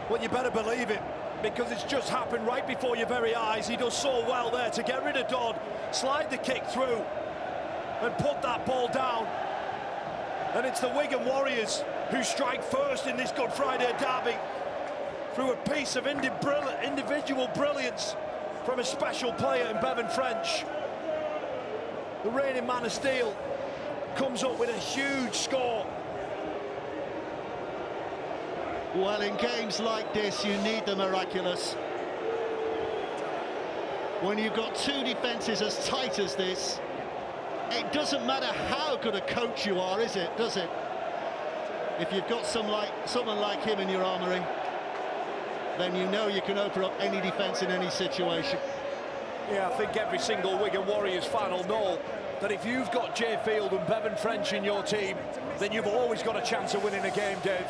Well, you better believe it, because it's just happened right before your very eyes. He does so well there to get rid of Dodd, slide the kick through, and put that ball down. And it's the Wigan Warriors who strike first in this Good Friday derby through a piece of individual brilliance from a special player in Bevan French. The reigning man of steel comes up with a huge score. Well, in games like this, you need the miraculous. When you've got 2 defences as tight as this, it doesn't matter how good a coach you are, is it? Does it? If you've got someone like him in your armoury. then you know you can open up any defence in any situation. Yeah, I think every single Wigan Warriors fan will know that if you've got Jay Field and Bevan French in your team, then you've always got a chance of winning a game, Dave.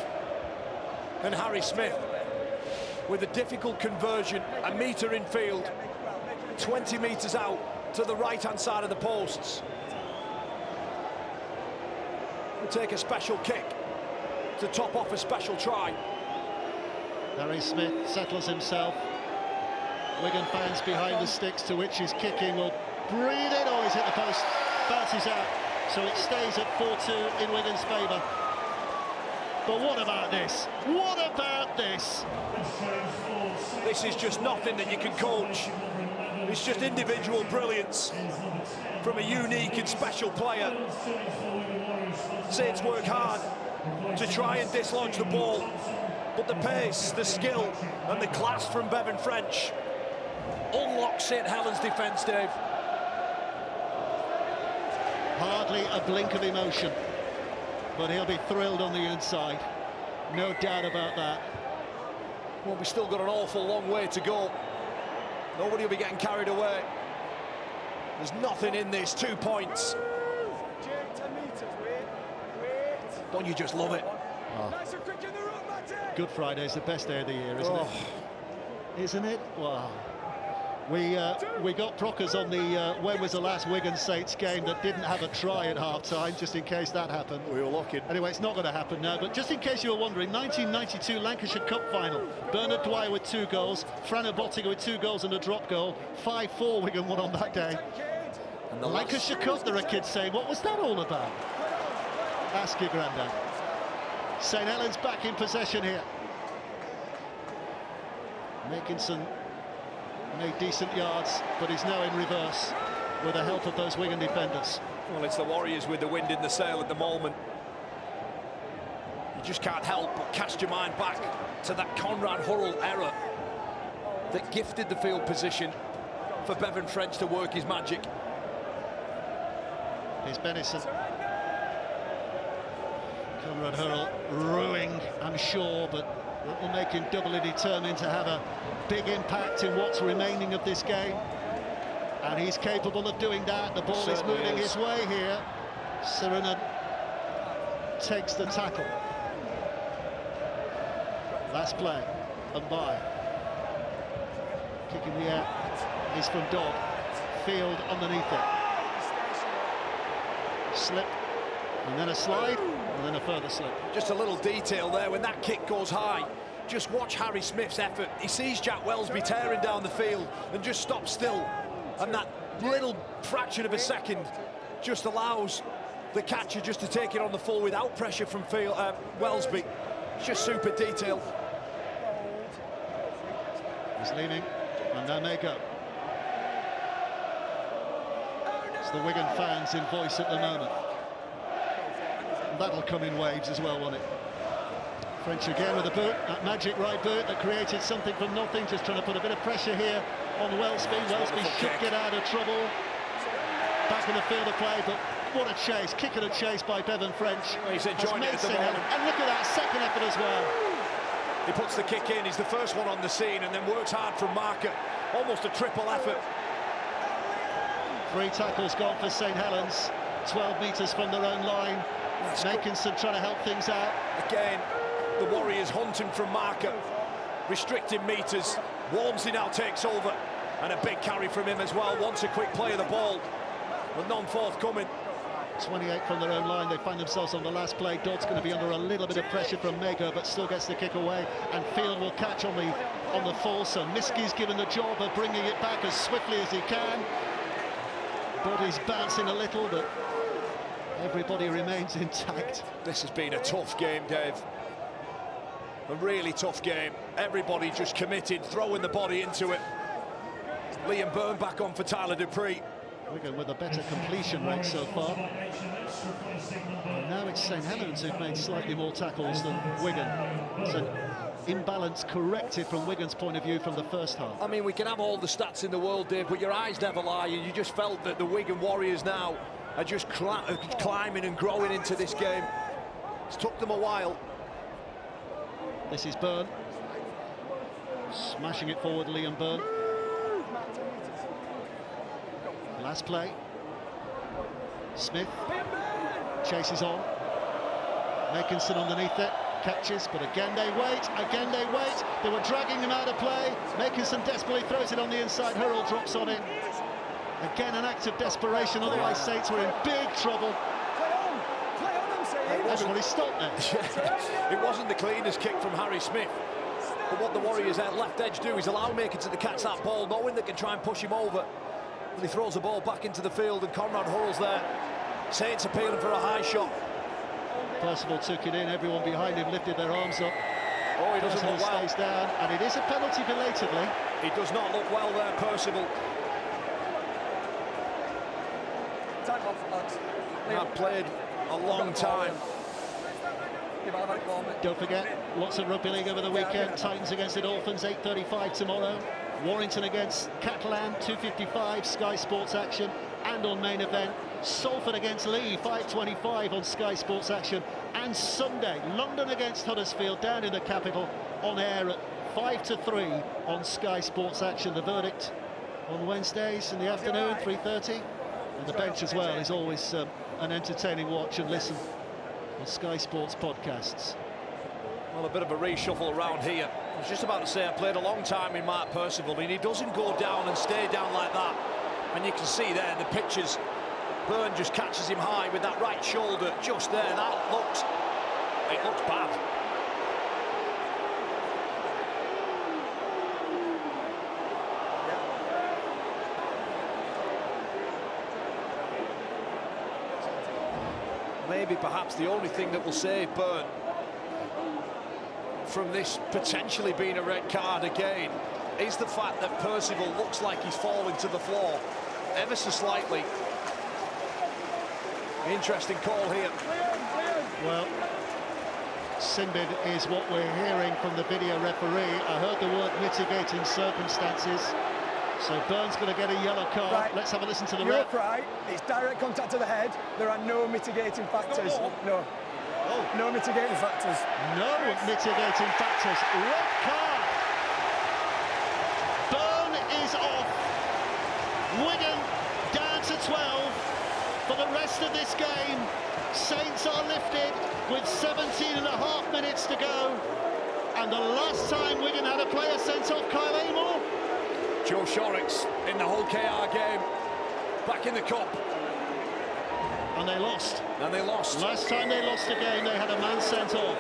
And Harry Smith, with a difficult conversion, a metre in field, 20 metres out to the right-hand side of the posts. We'll take a special kick to top off a special try. Harry Smith settles himself. Wigan fans behind the sticks, to which he's kicking, will breathe in. Oh, he's hit the post, bounces out. So it stays at 4-2 in Wigan's favour. But what about this? What about this? This is just nothing that you can coach. It's just individual brilliance from a unique and special player. Saints work hard to try and dislodge the ball, but the pace, the skill and the class from Bevan French unlocks St Helens' defence, Dave. Hardly a blink of emotion, but he'll be thrilled on the inside. No doubt about that. Well, we've still got an awful long way to go. Nobody will be getting carried away. There's nothing in this, 2 points. Don't you just love it? Oh. Good Friday's the best day of the year, isn't it? Isn't it? Wow. We got Prockers on the when was the last Wigan Saints game that didn't have a try at half-time, just in case that happened. We were lucky. Anyway, it's not going to happen now, but just in case you were wondering, 1992 Lancashire Cup final. Bernard Dwyer with 2 goals, Frano Bottiga with 2 goals and a drop goal. 5-4 Wigan won on that day. And the Lancashire Cup, there are kids saying, what was that all about? Ask your granddad. St Helens back in possession here. Makinson made decent yards, but he's now in reverse with the help of those Wigan defenders. Well, it's the Warriors with the wind in the sail at the moment. You just can't help but cast your mind back to that Conrad Hurrell error that gifted the field position for Bevan French to work his magic. Here's Benison. Conrad Hurrell ruining, I'm sure, but it will make him doubly determined to have a big impact in what's remaining of this game. And he's capable of doing that. The ball is moving his way here. Serena takes the tackle. Last play, and by. Kick in the air is from Dodd. Field underneath it. Slip, and then a slide, and then a further slip. Just a little detail there, when that kick goes high, just watch Harry Smith's effort. He sees Jack Welsby tearing down the field and just stops still. And that little fraction of a second just allows the catcher just to take it on the full without pressure from Welsby. It's just super detail. He's leaving, and there may go. It's the Wigan fans in voice at the moment. And that'll come in waves as well, won't it? French again with a boot, that magic right boot that created something from nothing, just trying to put a bit of pressure here on Welsby. Welsby should get out of trouble. Back in the field of play, but what a chase, kick and a chase by Bevan French. He's enjoying it at the moment. And look at that second effort as well. He puts the kick in, he's the first one on the scene, and then works hard from marker. Almost a triple effort. 3 tackles gone for St Helens, 12 metres from their own line. Makinson trying to help things out. Again, the Warriors hunting from marker, restricting metres. Walmsley now takes over, and a big carry from him as well. Wants a quick play of the ball, but none forthcoming. 28 from their own line, they find themselves on the last play. Dodd's going to be under a little bit of pressure from Mego, but still gets the kick away, and Field will catch on the full, so Miski's given the job of bringing it back as swiftly as he can. Body's bouncing a little, but everybody remains intact. This has been a tough game, Dave. A really tough game. Everybody just committed, throwing the body into it. Liam Byrne back on for Tyler Dupree. Wigan with a better completion rate so far. And now it's St Helens who've made slightly more tackles than Wigan. It's an imbalance corrected from Wigan's point of view from the first half. I mean, we can have all the stats in the world, Dave, but your eyes never lie, and you just felt that the Wigan Warriors now are just climbing and growing into this game. It's took them a while. This is Byrne. Smashing it forward, Liam Byrne. Last play. Smith chases on. Makinson underneath it, catches, but again they wait, They were dragging him out of play. Makinson desperately throws it on the inside, Hurrell drops on it. Again, an act of desperation, otherwise Saints were in big trouble. Play on, I'm saying. Everybody stopped there. It wasn't the cleanest kick from Harry Smith. But what the Warriors at left edge do is allow Makinson to catch that ball, knowing they can try and push him over. And he throws the ball back into the field, and Conrad Hurrell's there. Saints appealing for a high shot. Percival took it in, everyone behind him lifted their arms up. Oh, he doesn't Percival look well. stays down, and it is a penalty belatedly. He does not look well there, Percival. Time off, lads. I've played a long time. Don't forget, lots of rugby league over the weekend. Titans against the Dolphins, 8:35 tomorrow. Warrington against Catalan, 2:55, Sky Sports action. And on main event, Salford against Lee, 5:25 on Sky Sports action. And Sunday, London against Huddersfield, down in the capital, on air at 5 to 3 on Sky Sports action. The verdict on Wednesdays in the afternoon, 3:30. And the bench as well is always an entertaining watch and listen on Sky Sports podcasts. Well, a bit of a reshuffle around here. I was just about to say I played a long time in Mark Percival, and he doesn't go down and stay down like that. And you can see there in the pictures, Byrne just catches him high with that right shoulder just there. It looks bad. Maybe perhaps the only thing that will save Byrne from this potentially being a red card again is the fact that Percival looks like he's falling to the floor ever so slightly. Interesting call here. Well, Sinbid is what we're hearing from the video referee. I heard the word mitigating circumstances. So Byrne's going to get a yellow card. Right. Let's have a listen to the ref. You're right. It's direct contact to the head. There are no mitigating factors. No. Oh. No mitigating factors. No mitigating factors. Red card. Byrne is off. Wigan down to 12 for the rest of this game. Saints are lifted with 17.5 minutes to go. And the last time Wigan had a player sent off, Kyle Amor. Joe Shorrock's in the whole KR game, back in the cup. And they lost. Last time they lost a game, they had a man sent off.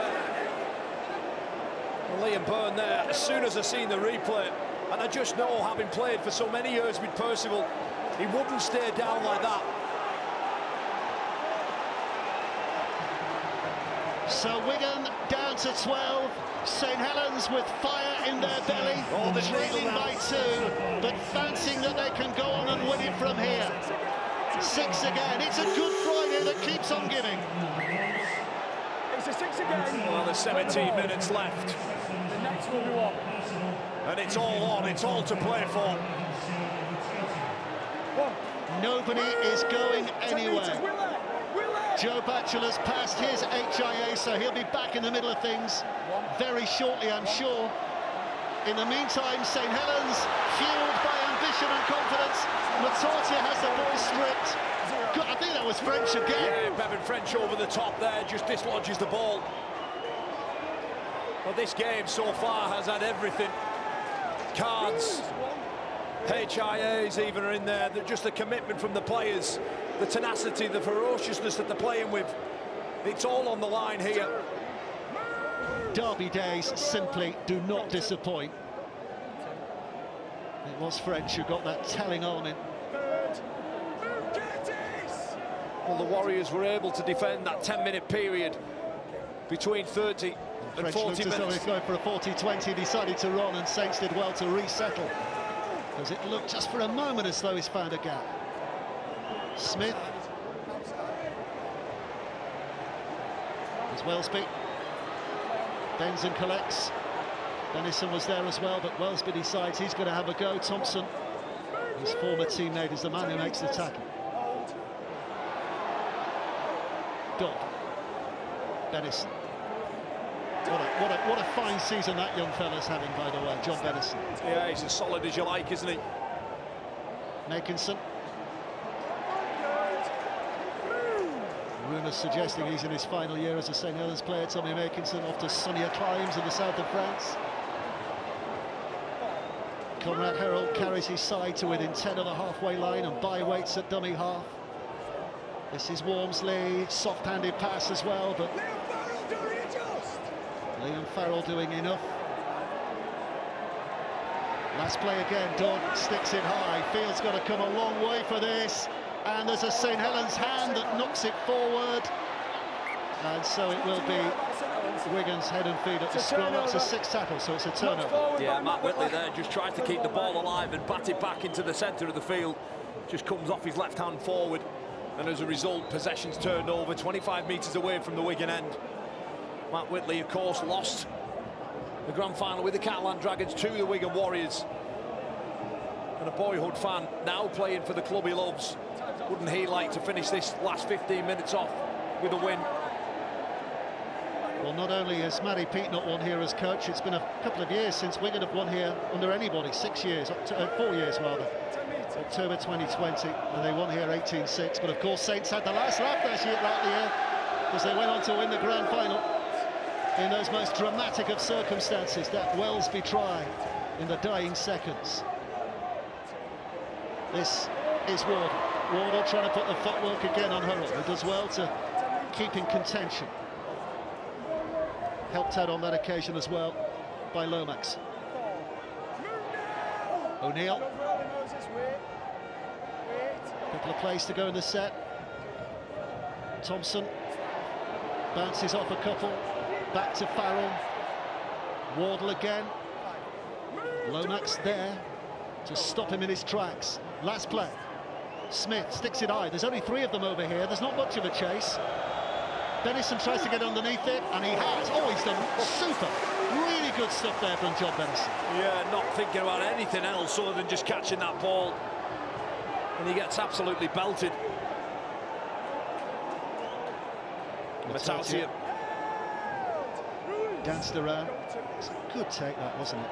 Well, Liam Byrne there, as soon as I seen the replay, and I just know, having played for so many years with Percival, he wouldn't stay down like that. So Wigan down to 12. St Helens with fire in their belly, trailing by 2, but fancying that they can go on and win it from here. 6 again. It's a Good Friday that keeps on giving. It's a 6 again. Well, there's 17 minutes left. The next will be what? And it's all on. It's all to play for. Nobody is going anywhere. Joe Batchelor's passed his HIA, so he'll be back in the middle of things very shortly, I'm sure. In the meantime, St Helens, fueled by ambition and confidence. Matortia has the ball stripped. God, I think that was French again. Yeah, Bevan French over the top there, just dislodges the ball. Well, this game so far has had everything. Cards, HIAs even are in there. Just the commitment from the players, the tenacity, the ferociousness that they're playing with. It's all on the line here. Derby days simply do not disappoint. It was French who got that telling on in. Well, the Warriors were able to defend that 10-minute period between 30 and French 40 looked as minutes. though he was going for a 40-20, decided to run, and Saints did well to resettle, because it looked just for a moment as though he's found a gap. Smith. There's Wellesby. Bends and collects. Dennison was there as well, but Wellesby decides he's going to have a go. Thompson, his former teammate, is the man who makes the tackle. Dodd. Dennison. What a fine season that young fella's having, by the way, John Benison. Yeah, he's as solid as you like, isn't he? Makinson. Rumours suggesting he's in his final year as a St Helens player. Tommy Makinson off to sunnier climes in the south of France. Conrad Herald carries his side to within 10 of the halfway line and by-weights at dummy half. This is Wormsley, soft-handed pass as well, but Liam Farrell doing enough. Last play again, Dodd sticks it high. Field's got to come a long way for this. And there's a St Helens hand that knocks it forward. And so it will be Wigan's head and feet at the scrum. That's a sixth tackle, so it's a turnover. Yeah, Matt Whitley there just tries to keep the ball alive and bat it back into the centre of the field. Just comes off his left hand forward. And as a result, possession's turned over 25 metres away from the Wigan end. Matt Whitley, of course, lost the grand final with the Catalan Dragons to the Wigan Warriors. And a boyhood fan now playing for the club he loves. Wouldn't he like to finish this last 15 minutes off with a win? Well, not only has Matty Peat not won here as coach, it's been a couple of years since Wigan have won here under anybody. 6 years, 4 years rather. October 2020, and they won here 18-6. But of course, Saints had the last laugh that year, because they went on to win the grand final in those most dramatic of circumstances, that Wellesby try in the dying seconds. This is Wardle. Wardle trying to put the footwork again on Hurrell, who does well to keep in contention. Helped out on that occasion as well by Lomax. O'Neill. Couple of plays to go in the set. Thompson bounces off a couple. Back to Farrell. Wardle again. Lomax there to stop him in his tracks. Last play. Smith sticks it high. There's only 3 of them over here. There's not much of a chase. Benison tries to get underneath it, and he has. Oh, he's done super. Really good stuff there from John Benison. Yeah, not thinking about anything else other than just catching that ball. And he gets absolutely belted. Matautia danced around. It's a good take, that, wasn't it?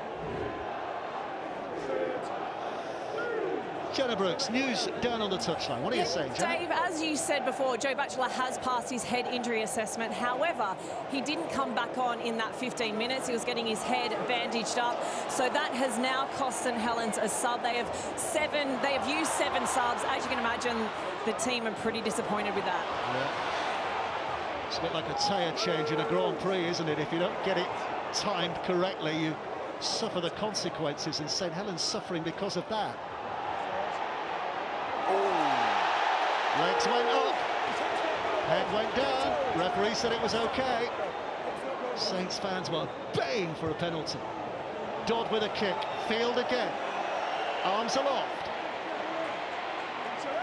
Jenna Brooks, news down on the touchline. What are you saying, Jenna? Dave, as you said before, Joe Batchelor has passed his head injury assessment. However, he didn't come back on in that 15 minutes. He was getting his head bandaged up. So that has now cost St Helens a sub. They have used 7 subs. As you can imagine, the team are pretty disappointed with that. Yeah. It's a bit like a tyre change in a Grand Prix, isn't it? If you don't get it timed correctly, you suffer the consequences, and St Helens suffering because of that. Legs went up, head went down, referee said it was okay. Saints fans were baying for a penalty. Dodd with a kick, Field again, arms aloft.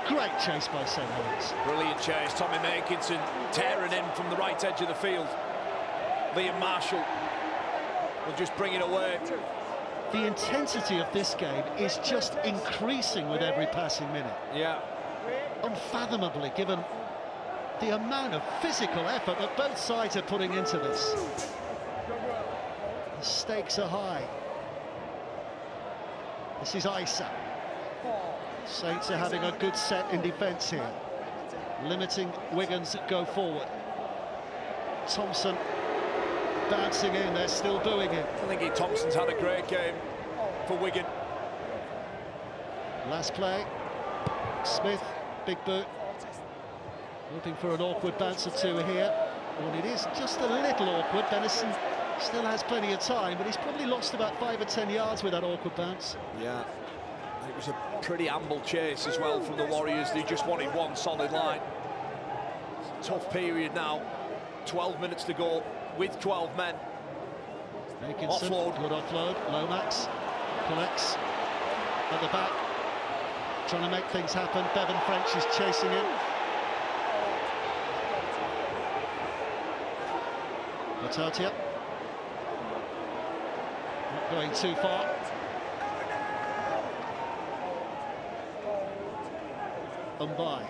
Great chase by St Helens. Brilliant chase, Tommy Makinson tearing in from the right edge of the field. Liam Marshall will just bring it away. The intensity of this game is just increasing with every passing minute. Yeah. Unfathomably, given the amount of physical effort that both sides are putting into this. The stakes are high. This is Isa. Saints are having a good set in defence here, limiting Wigan's go forward. Thompson bouncing in, they're still booing him. I think Thompson's had a great game for Wigan. Last play, Smith, big boot. Hoping for an awkward bounce or two here. Well, it is just a little awkward. Benison still has plenty of time, but he's probably lost about 5 or 10 yards with that awkward bounce. Yeah, it was a pretty amble chase as well from the Warriors. They just wanted one solid line. It's a tough period now. 12 minutes to go with 12 men. Makinson, offload. Good offload. Lomax collects at the back, trying to make things happen. Bevan French is chasing him. Matautia not going too far. By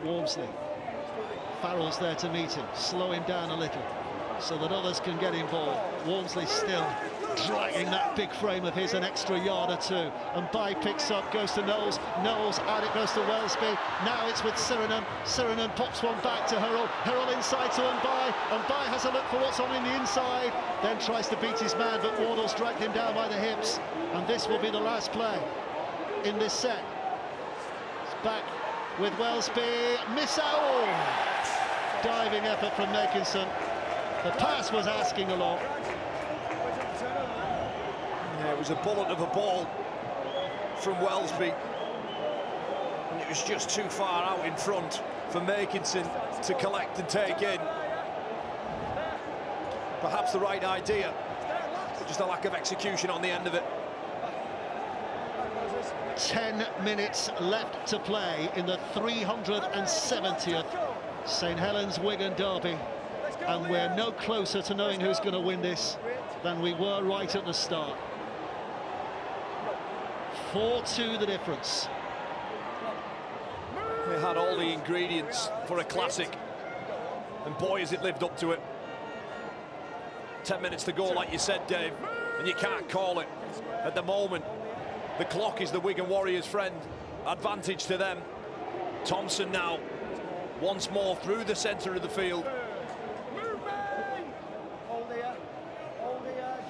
Wormsley. Farrell's there to meet him, slow him down a little. so that others can get involved. Walmsley still dragging that big frame of his an extra yard or two, and Bai picks up, goes to Knowles, out it goes to Wellesby. Now it's with Sirinen pops one back to Hurrell inside to Mbai has a look for what's on in the inside, then tries to beat his man, but Wardle's dragged him down by the hips, and this will be the last play in this set. It's back with Wellesby, Missao! Diving effort from Makinson. The pass was asking a lot. Yeah, it was a bullet of a ball from Wellesby, and it was just too far out in front for Makinson to collect and take in. Perhaps the right idea, but just a lack of execution on the end of it. 10 minutes left to play in the 370th St Helens Wigan derby, and we're no closer to knowing who's going to win this than we were right at the start. 4-2 the difference. They had all the ingredients for a classic, and boy has it lived up to it. 10 minutes to go, like you said, Dave, and you can't call it. At the moment, the clock is the Wigan Warriors' friend. Advantage to them. Thompson now, once more through the centre of the field.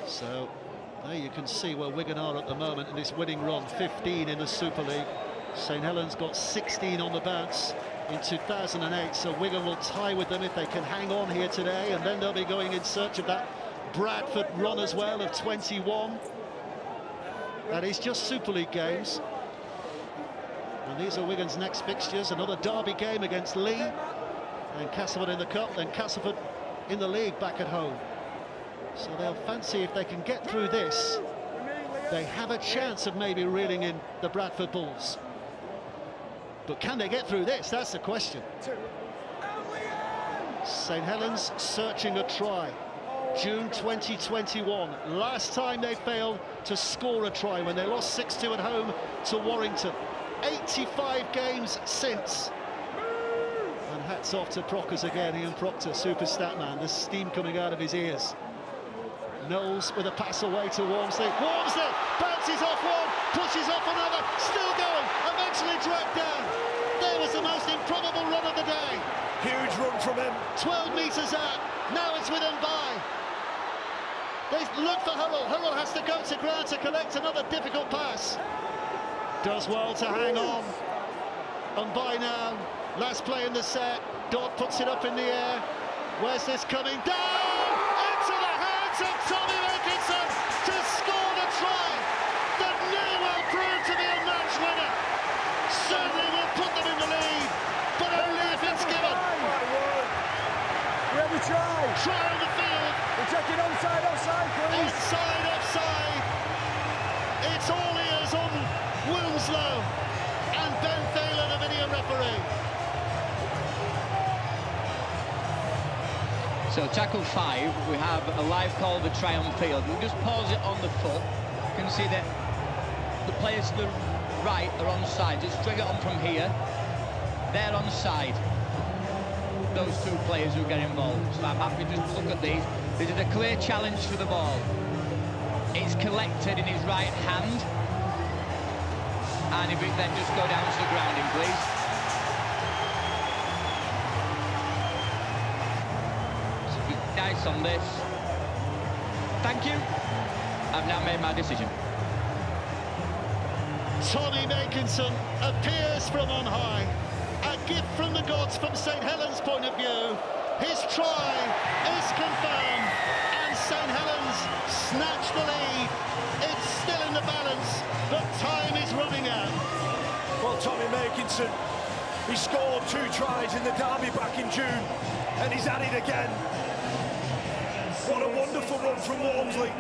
So there you can see where Wigan are at the moment in this winning run. 15 in the Super League. St Helens got 16 on the bounce in 2008, so Wigan will tie with them if they can hang on here today, and then they'll be going in search of that Bradford run as well of 21. That is just Super League games. And these are Wigan's next fixtures. Another derby game against Lee, and Castleford in the Cup, then Castleford in the league back at home. So they'll fancy, if they can get through this, they have a chance of maybe reeling in the Bradford Bulls. But can they get through this? That's the question. St Helens searching a try. June 2021. Last time they failed to score a try, when they lost 6-2 at home to Warrington. 85 games since. And hats off to Proctors again, Ian Proctor, super stat man. The steam coming out of his ears. Knowles with a pass away to Walmsley. Walmsley bounces off one, pushes off another, still going, eventually dragged down. There was the most improbable run of the day. Huge run from him. 12 metres out, now it's with Mbai. They look for Hurrell. Hurrell has to go to ground to collect another difficult pass. Does well to hang on. Mbai now, last play in the set. Dodd puts it up in the air. Where's this coming? Down! Into the hands of Tommy Makinson to score the try that may well prove to be a match winner. Certainly will put them in the lead, but only if it's given. We have a try. Try on the field. We're checking offside, please. Offside. It's all ears on Wilmslow and Ben Phelan, the video referee. So tackle 5, we have a live call of a try on field. We'll just pause it on the foot. You can see that the players to the right are onside. Just string it on from here. They're onside. Those two players who get involved. So I'm happy just to look at these. This is a clear challenge for the ball. It's collected in his right hand. And if it then just go down to the grounding, please. Nice on this. Thank you. I've now made my decision. Tommy Makinson appears from on high. A gift from the gods from St Helens' point of view. His try is confirmed, and St Helens snatch the lead. It's still in the balance, but time is running out. Well, Tommy Makinson, he scored 2 tries in the derby back in June, and he's at it again. What a wonderful run from Walmsley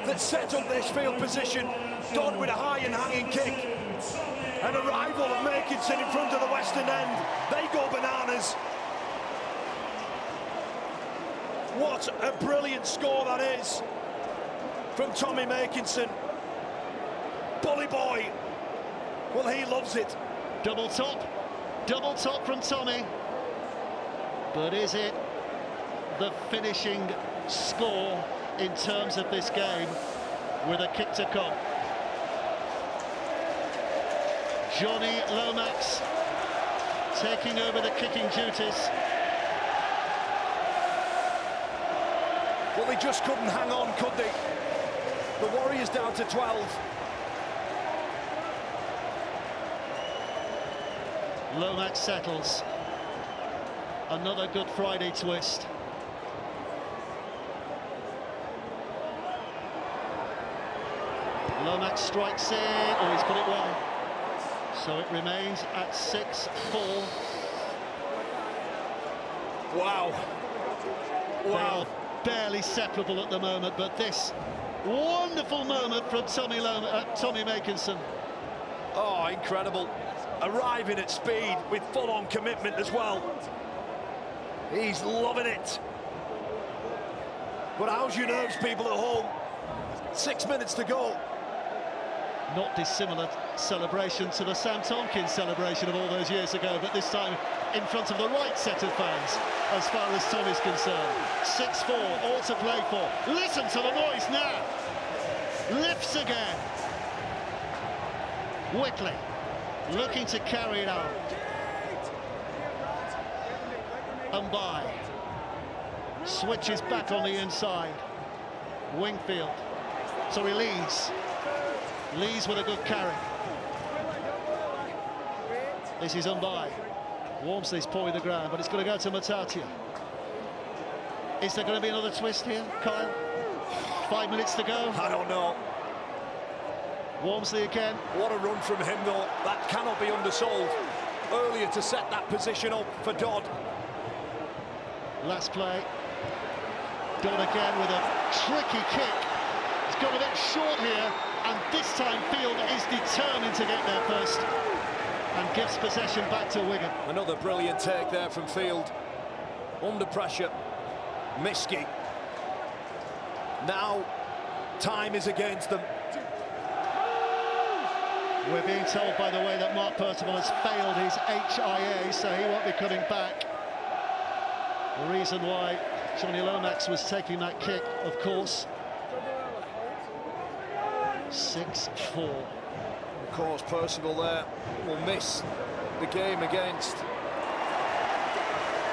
that set up this field position. Dodd with a high and hanging kick. An arrival of Makinson in front of the western end. They go bananas. What a brilliant score that is from Tommy Makinson. Bully boy. Well, he loves it. Double top from Tommy. But is it the finishing score in terms of this game with a kick to come. Johnny Lomax taking over the kicking duties. Well, they just couldn't hang on, could they? The Warriors down to 12. Lomax settles. Another Good Friday twist. Lomax strikes in. Oh, he's put it well. So it remains at 6-4. Wow. Wow. They are barely separable at the moment, but this wonderful moment from Tommy Makinson. Oh, incredible. Arriving at speed with full-on commitment as well. He's loving it. But how's your nerves, people at home? 6 minutes to go. Not dissimilar celebration to the Sam Tompkins celebration of all those years ago, but this time in front of the right set of fans, as far as Tom is concerned. 6-4, all to play for. Listen to the noise now. Lifts again. Whitley looking to carry it out. Mbai switches back on the inside. Wingfield. Sorry, Lees with a good carry. This is Mbai. Walmsley's pawing the ground, but it's going to go to Matatia. Is there going to be another twist here, Kyle? 5 minutes to go. I don't know. Walmsley again. What a run from him, though. That cannot be undersold. Earlier to set that position up for Dodd. Last play. Dodd again with a tricky kick. He's got a bit short here, and this time Field is determined to get there first and gives possession back to Wigan. Another brilliant take there from Field. Under pressure. Miski. Now, time is against them. We're being told, by the way, that Mark Percival has failed his HIA, so he won't be coming back. The reason why Johnny Lomax was taking that kick, of course. 6-4. Of course, Percival there will miss the game against the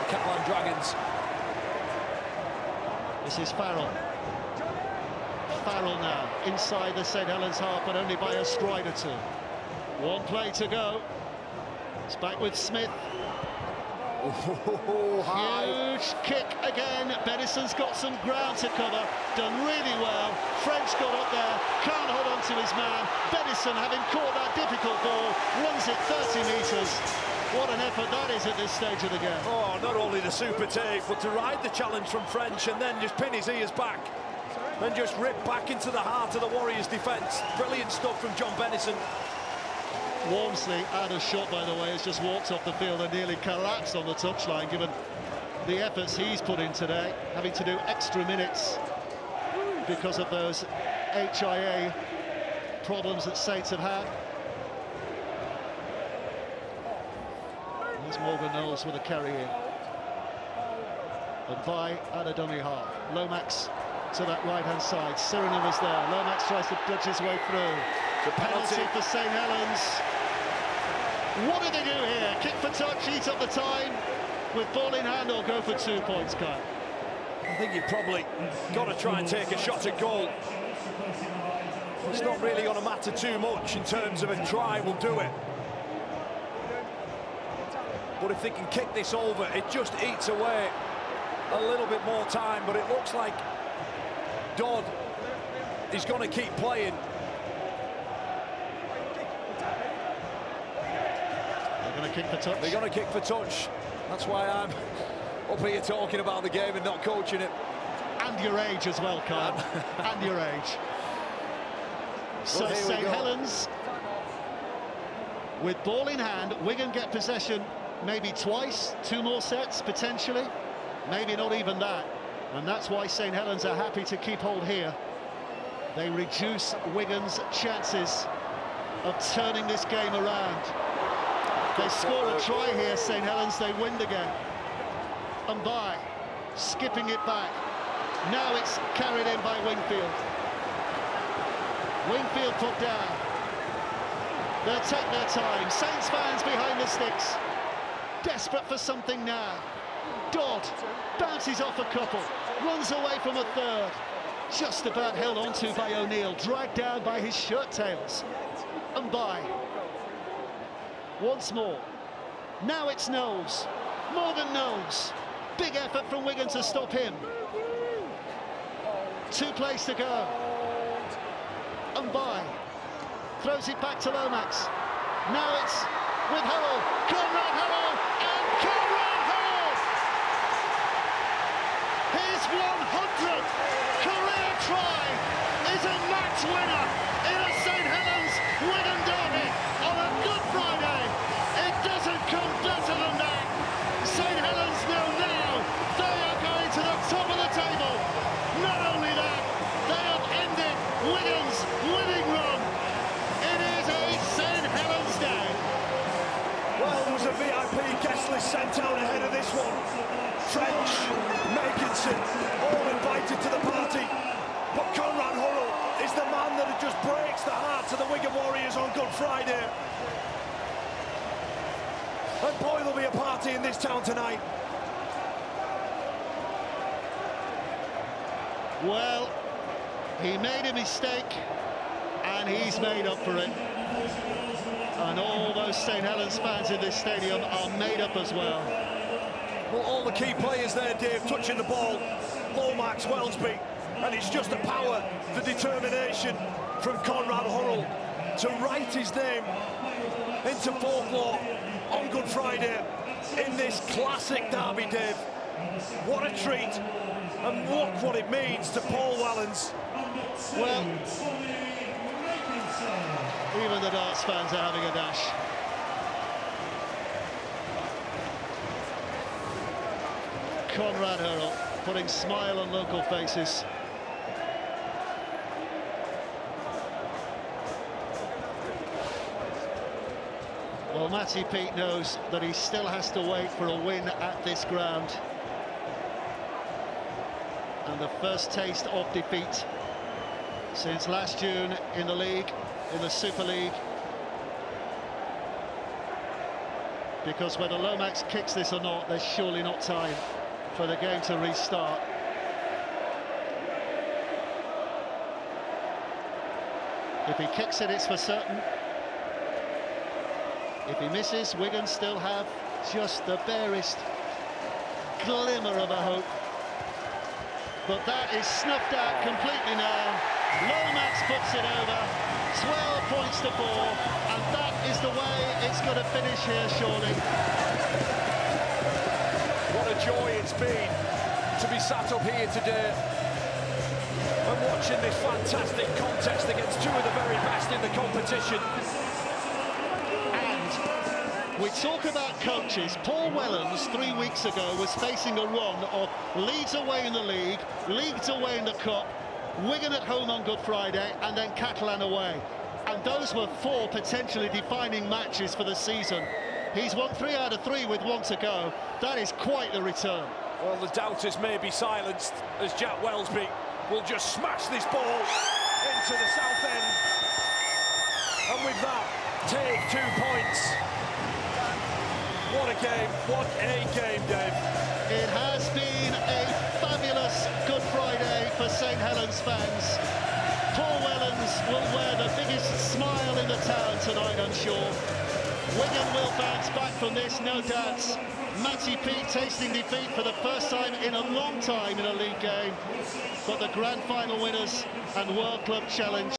Catalan Dragons. This is Farrell. Farrell now, inside the St Helens half, but only by a stride or two. One play to go. It's back with Smith. Huge kick again. Bedison's got some ground to cover. Done really well. French got up there. Can't hold on to his man. Bedison, having caught that difficult ball, runs it 30 metres. What an effort that is at this stage of the game. Oh, not only the super take, but to ride the challenge from French and then just pin his ears back. And just rip back into the heart of the Warriors' defence. Brilliant stuff from John Bedison. Walmsley, out of shot, by the way, has just walked off the field and nearly collapsed on the touchline, given the efforts he's put in today, having to do extra minutes because of those HIA problems that Saints have had. There's Morgan Knowles with a carry in. And by at a dummy half. Lomax to that right-hand side. Sirenen was there. Lomax tries to dodge his way through. The penalty for St Helens. What do they do here? Kick for touch, eat up the time with ball in hand, or go for 2 points, Kyle? I think you've probably got to try and take a shot at goal. It's not really going to matter too much in terms of a try will do it. But if they can kick this over, it just eats away a little bit more time. But it looks like Dodd is going to keep playing. They're going to kick for touch. They're going to kick for touch. That's why I'm up here talking about the game and not coaching it. And your age as well, Kyle. And your age. So Well, St Helens, with ball in hand, Wigan get possession maybe twice, 2 more sets potentially, maybe not even that. And that's why St Helens are happy to keep hold here. They reduce Wigan's chances of turning this game around. They score a try here, St Helens, they win the game. Mbai skipping it back. Now it's carried in by Wingfield. Wingfield put down. They'll take their time. Saints fans behind the sticks. Desperate for something now. Dodd bounces off a couple, runs away from a third. Just about held onto by O'Neill, dragged down by his shirt tails. And by. Once more. Now it's Knowles. More than Knowles. Big effort from Wigan to stop him. 2 plays to go. And by. Throws it back to Lomax. Now it's with Hurrell. Conrad Hurrell. And Conrad Hurrell! His 100th career try is a match winner in a St Helens Wigan derby on a Good Friday. It doesn't come better than that. St Helens know now they are going to the top of the table. Not only that, they have ended Wigan's winning run. It is a St Helens day. Well, there was a VIP guest list sent out ahead of this one. French, Mekinson, all invited to the party. But Conrad Hurrell is the man that just breaks the hearts of the Wigan Warriors on Good Friday. And boy, there'll be a party in this town tonight. Well, he made a mistake, and he's made up for it. And all those St Helens fans in this stadium are made up as well. Well, all the key players there, Dave, touching the ball. Lomax, Welsby, and it's just the power, the determination from Conrad Hurrell to write his name into folklore on Good Friday in this classic derby, Dave. What a treat, and look what it means to Paul Wellens. Well, even the Darts fans are having a dash. Conrad Hurrell putting smile on local faces. Well, Matty Pete knows that he still has to wait for a win at this ground. And the first taste of defeat since last June in the league, in the Super League. Because whether Lomax kicks this or not, there's surely not time for the game to restart. If he kicks it, it's for certain. If he misses, Wigan still have just the barest glimmer of a hope. But that is snuffed out completely now. Lomax puts it over, 12 points to 4, and that is the way it's going to finish here, surely. What a joy it's been to be sat up here today and watching this fantastic contest against two of the very best in the competition. And we talk about coaches. Paul Wellens 3 weeks ago was facing a run of Leeds away in the league, Leeds away in the cup, Wigan at home on Good Friday, and then Catalan away. And those were 4 potentially defining matches for the season. He's won 3 out of 3 with 1 to go. That is quite the return. Well, the doubters may be silenced as Jack Welsby will just smash this ball into the south end. And with that, take 2 points. What a game, what a game, Dave. It has been a fabulous Good Friday for St Helens fans. Paul Wellens will wear the biggest smile in the town tonight, I'm sure. Wigan will bounce back from this, no doubt. Matty Pete tasting defeat for the first time in a long time in a league game. But the grand final winners and World Club Challenge